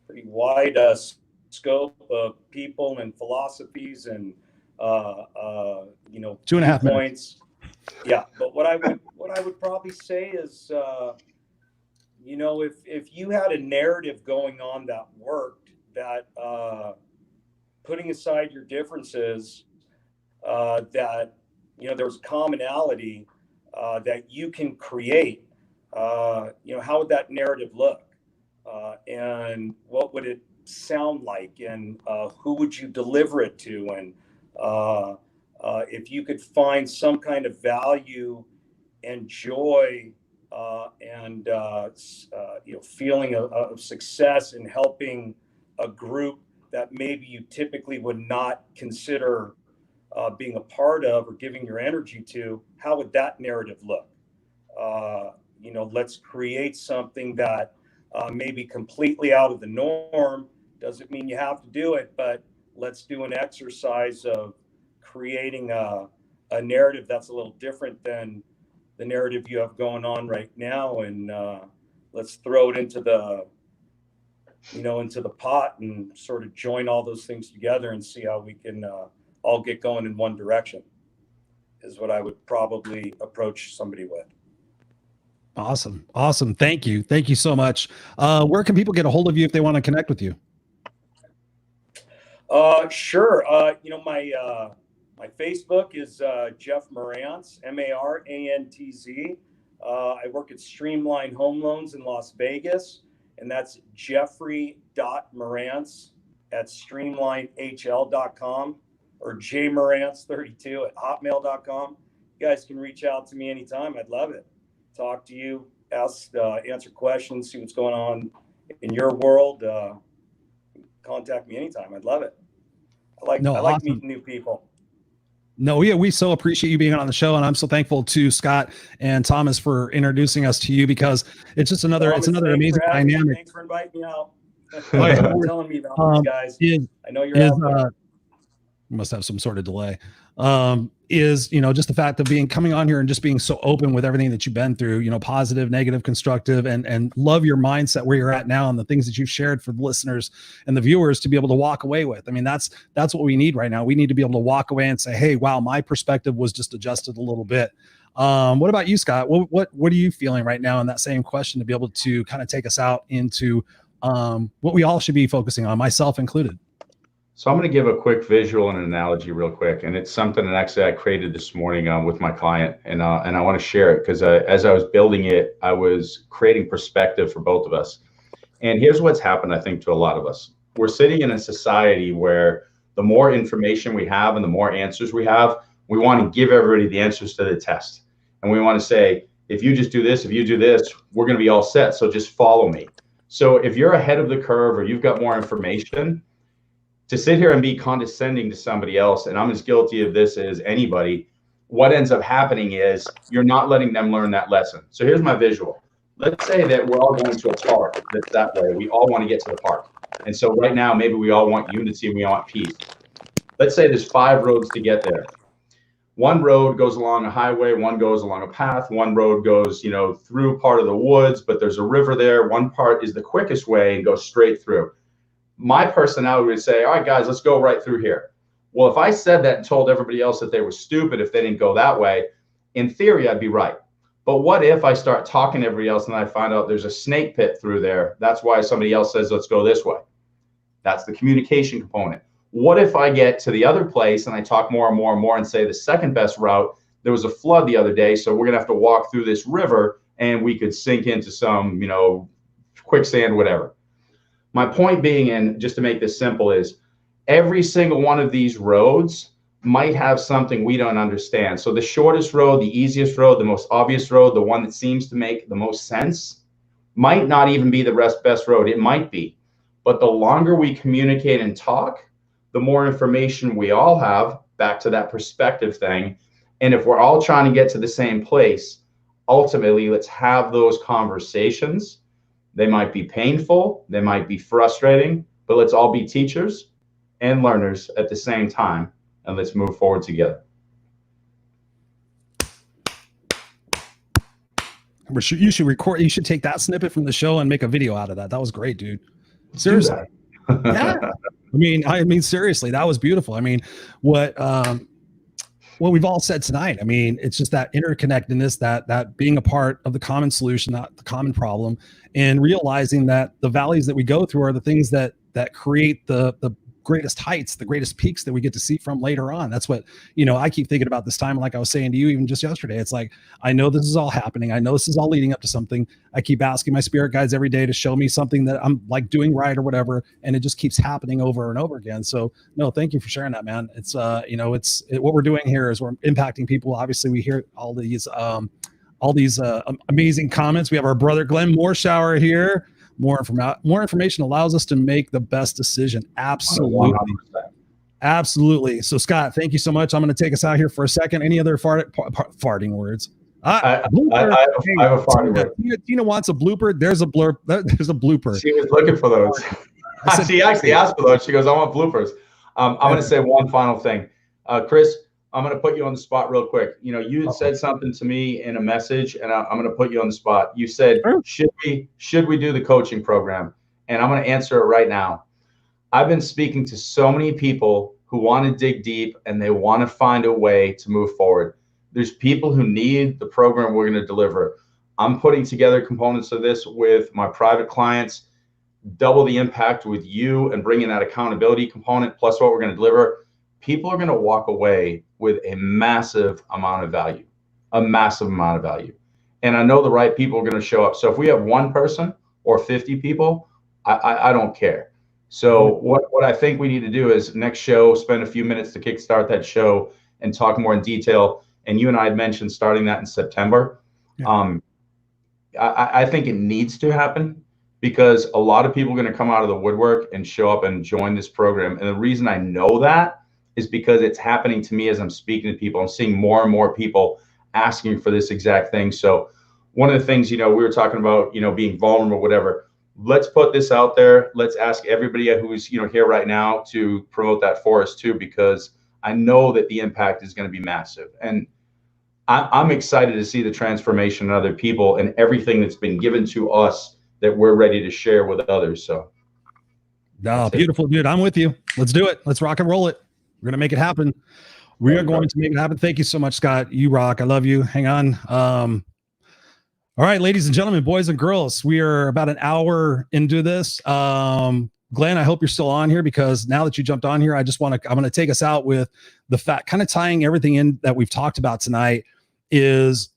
pretty wide scope of people and philosophies and 2.5 points. Yeah. But what I would probably say is, if you had a narrative going on that worked, that putting aside your differences, that there was commonality that you can create, how would that narrative look? And what would it sound like? And who would you deliver it to? And if you could find some kind of value and joy and feeling of success in helping a group that maybe you typically would not consider being a part of or giving your energy to, how would that narrative look? Let's create something that may be completely out of the norm. Doesn't mean you have to do it, but let's do an exercise of creating a narrative that's a little different than the narrative you have going on right now, and let's throw it into the into the pot and sort of join all those things together and see how we can all get going in one direction, is what I would probably approach somebody with. Awesome. Thank you so much. Where can people get a hold of you if they want to connect with you? Sure. My Facebook is Jeff Marantz, Marantz. I work at Streamline Home Loans in Las Vegas, and that's jeffrey.marantz@streamlinehl.com or jmarantz32@hotmail.com. You guys can reach out to me anytime. I'd love it. Talk to you, answer questions, see what's going on in your world. Contact me anytime. I'd love it. I like meeting new people. No, we so appreciate you being on the show, and I'm so thankful to Scott and Thomas for introducing us to you, because it's just another amazing dynamic. Thanks for inviting me out. For telling me about these guys. I know you're out there. Must have some sort of delay. Is just the fact of coming on here and just being so open with everything that you've been through, positive, negative, constructive, and love your mindset where you're at now and the things that you've shared for the listeners and the viewers to be able to walk away with. I mean, that's what we need right now. We need to be able to walk away and say, hey, wow, my perspective was just adjusted a little bit. What about you, Scott? What are you feeling right now in that same question, to be able to kind of take us out into what we all should be focusing on, myself included? So I'm going to give a quick visual and an analogy real quick. And it's something that actually I created this morning with my client. And I want to share it because as I was building it, I was creating perspective for both of us. And here's what's happened, I think, to a lot of us. We're sitting in a society where the more information we have and the more answers we have, we want to give everybody the answers to the test. And we want to say, if you just do this, if you do this, we're going to be all set. So just follow me. So if you're ahead of the curve or you've got more information, to sit here and be condescending to somebody else, and I'm as guilty of this as anybody, what ends up happening is you're not letting them learn that lesson. So here's my visual. Let's say that we're all going to a park that's that way. We all want to get to the park. And so right now, maybe we all want unity and we want peace. Let's say there's 5 roads to get there. One road goes along a highway, one goes along a path, one road goes, through part of the woods, but there's a river there. One part is the quickest way and goes straight through. My personality would say, all right, guys, let's go right through here. Well, if I said that and told everybody else that they were stupid if they didn't go that way, in theory, I'd be right. But what if I start talking to everybody else and I find out there's a snake pit through there? That's why somebody else says, let's go this way. That's the communication component. What if I get to the other place and I talk more and more and more and say the second best route, there was a flood the other day, so we're going to have to walk through this river and we could sink into some, quicksand, whatever. My point being, and just to make this simple, is every single one of these roads might have something we don't understand. So the shortest road, the easiest road, the most obvious road, the one that seems to make the most sense, might not even be the best road. It might be. But the longer we communicate and talk, the more information we all have, back to that perspective thing. And if we're all trying to get to the same place, ultimately, let's have those conversations. They might be painful, they might be frustrating, but let's all be teachers and learners at the same time, and let's move forward together. You should record. You should take that snippet from the show and make a video out of that. That was great, dude. Seriously. Yeah. I mean, seriously, that was beautiful. I mean, what we've all said tonight. I mean, it's just that interconnectedness, that being a part of the common solution, not the common problem, and realizing that the valleys that we go through are the things that create the greatest heights, the greatest peaks that we get to see from later on. That's what, I keep thinking about this time. Like I was saying to you, even just yesterday, it's like, I know this is all happening. I know this is all leading up to something. I keep asking my spirit guides every day to show me something that I'm like doing right or whatever. And it just keeps happening over and over again. So no, thank you for sharing that, man. It's, what we're doing here is we're impacting people. Obviously we hear all these amazing comments. We have our brother Glenn Moorshower here. More information allows us to make the best decision. Absolutely. 100%. Absolutely. So Scott, thank you so much. I'm going to take us out here for a second. Any other farting words? I have a farting word. Tina wants a blooper. There's a blurb. There's a blooper. She was looking for those. She actually asked for those. She goes, I want bloopers. I'm going to say one final thing. Chris, I'm going to put you on the spot real quick. You know, you had said something to me in a message, and I'm going to put you on the spot. You said, should we do the coaching program? And I'm going to answer it right now. I've been speaking to so many people who want to dig deep and they want to find a way to move forward. There's people who need the program we're going to deliver. I'm putting together components of this with my private clients, double the impact with you and bringing that accountability component plus what we're going to deliver. People are going to walk away with a massive amount of value, And I know the right people are going to show up. So if we have one person or 50 people, I don't care. So what I think we need to do is next show, spend a few minutes to kickstart that show and talk more in detail. And you and I had mentioned starting that in September. Yeah. I think it needs to happen because a lot of people are going to come out of the woodwork and show up and join this program. And the reason I know that is because it's happening to me as I'm speaking to people. I'm seeing more and more people asking for this exact thing. So one of the things, you know, we were talking about, you know, being vulnerable, whatever. Let's put this out there. Let's ask everybody who's, you know, here right now to promote that for us too, because I know that the impact is going to be massive. And I'm excited to see the transformation in other people and everything that's been given to us that we're ready to share with others. So. Oh, beautiful, dude. I'm with you. Let's do it. Let's rock and roll it. We're going to make it happen. We are going to make it happen. Thank you so much, Scott. You rock. I love you. Hang on. All right, ladies and gentlemen, boys and girls, we are about an hour into this. Glenn, I hope you're still on here because now that you jumped on here, I'm going to take us out with the fact, kind of tying everything in that we've talked about tonight is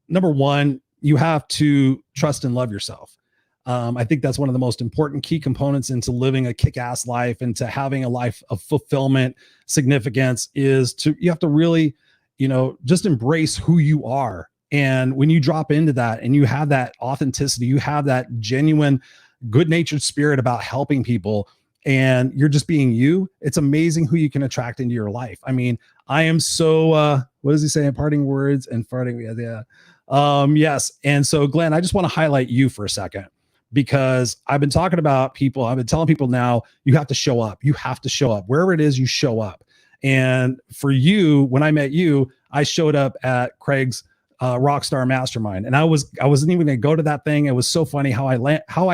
number one, you have to trust and love yourself. I think that's one of the most important key components into living a kick-ass life and to having a life of fulfillment, significance is you have to really, you know, just embrace who you are. And when you drop into that and you have that authenticity, you have that genuine, good-natured spirit about helping people and you're just being you, it's amazing who you can attract into your life. I mean, I am so, what does he say? Parting words and farting. Yeah. Yes. And so Glenn, I just want to highlight you for a second because I've been talking about people. I've been telling people now, you have to show up. You have to show up wherever it is you show up. And for you, when I met you, I showed up at Craig's Rockstar Mastermind. And I wasn't even going to go to that thing. It was so funny how I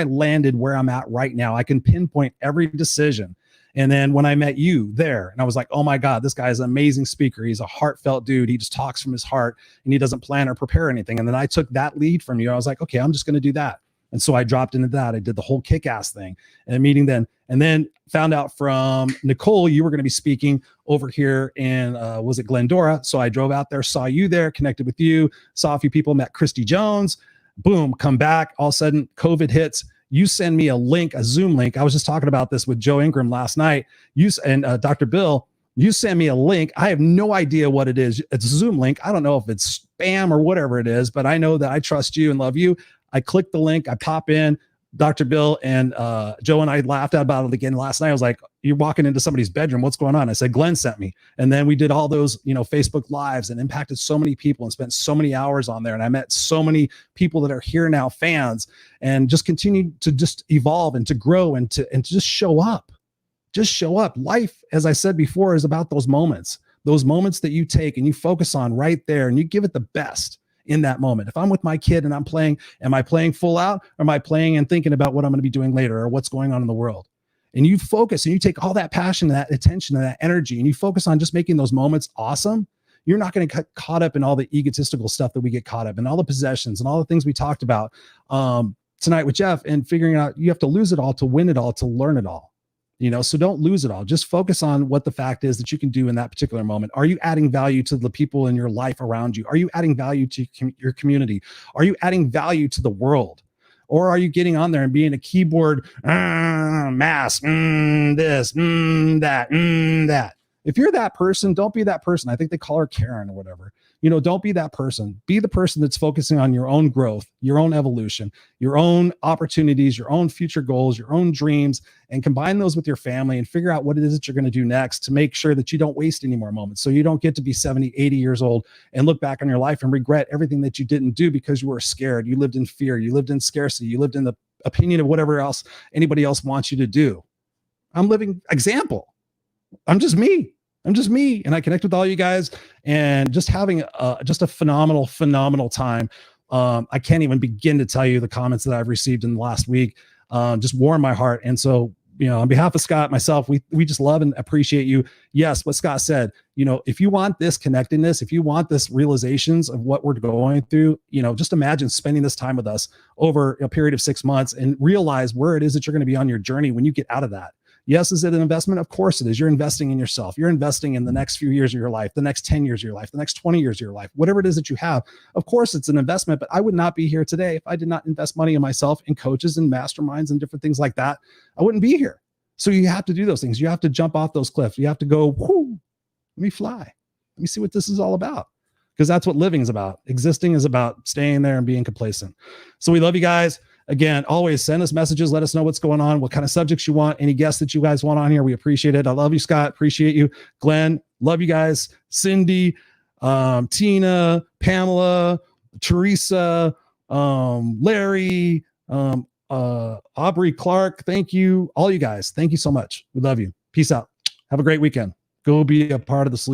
landed where I'm at right now. I can pinpoint every decision. And then when I met you there, and I was like, oh my God, this guy is an amazing speaker. He's a heartfelt dude. He just talks from his heart and he doesn't plan or prepare anything. And then I took that lead from you. I was like, okay, I'm just going to do that. And so I dropped into that. I did the whole kick-ass thing and a meeting then, and then found out from Nicole, you were going to be speaking over here in, was it Glendora? So I drove out there, saw you there, connected with you, saw a few people, met Christy Jones, boom, come back. All of a sudden COVID hits. You send me a link, a Zoom link. I was just talking about this with Joe Ingram last night. And Dr. Bill, you send me a link. I have no idea what it is. It's a Zoom link. I don't know if it's spam or whatever it is, but I know that I trust you and love you. I click the link, I pop in, Dr. Bill and Joe and I laughed about it again last night. I was like, you're walking into somebody's bedroom. What's going on? I said, Glenn sent me. And then we did all those, you know, Facebook lives and impacted so many people and spent so many hours on there. And I met so many people that are here now, fans, and just continue to just evolve and to grow and to just show up. Just show up. Life, as I said before, is about those moments that you take and you focus on right there and you give it the best in that moment. If I'm with my kid and I'm playing, am I playing full out or am I playing and thinking about what I'm going to be doing later or what's going on in the world? And you focus and you take all that passion, that attention, and that energy, and you focus on just making those moments awesome. You're not going to get caught up in all the egotistical stuff that we get caught up in, all the possessions and all the things we talked about tonight with Jeff, and figuring out you have to lose it all to win it all, to learn it all. You know, so don't lose it all. Just focus on what the fact is that you can do in that particular moment. Are you adding value to the people in your life around you? Are you adding value to your community? Are you adding value to the world? Or are you getting on there and being a keyboard mass, this, that? If you're that person, don't be that person. I think they call her Karen or whatever. You know, don't be that person. Be the person that's focusing on your own growth, your own evolution, your own opportunities, your own future goals, your own dreams, and combine those with your family and figure out what it is that you're going to do next to make sure that you don't waste any more moments. So you don't get to be 70, 80 years old and look back on your life and regret everything that you didn't do because you were scared. You lived in fear. You lived in scarcity. You lived in the opinion of whatever else anybody else wants you to do. I'm living example. I'm just me. I'm just me, and I connect with all you guys, and just having just a phenomenal time. I can't even begin to tell you the comments that I've received in the last week. Just warm my heart. And so, on behalf of Scott, myself, we just love and appreciate you. Yes, what Scott said, if you want this connectedness, if you want this realizations of what we're going through, just imagine spending this time with us over a period of 6 months and realize where it is that you're going to be on your journey when you get out of that. Yes, is it an investment? Of course it is. You're investing in yourself. You're investing in the next few years of your life, the next 10 years of your life, the next 20 years of your life, whatever it is that you have. Of course, it's an investment, but I would not be here today if I did not invest money in myself, in coaches and masterminds and different things like that. I wouldn't be here. So you have to do those things. You have to jump off those cliffs. You have to go, whoo, let me fly. Let me see what this is all about. Because that's what living is about. Existing is about staying there and being complacent. So we love you guys. Again, always send us messages. Let us know what's going on, what kind of subjects you want, any guests that you guys want on here. We appreciate it. I love you, Scott. Appreciate you. Glenn, love you guys. Cindy, Tina, Pamela, Teresa, Larry, Aubrey Clark. Thank you. All you guys. Thank you so much. We love you. Peace out. Have a great weekend. Go be a part of the solution.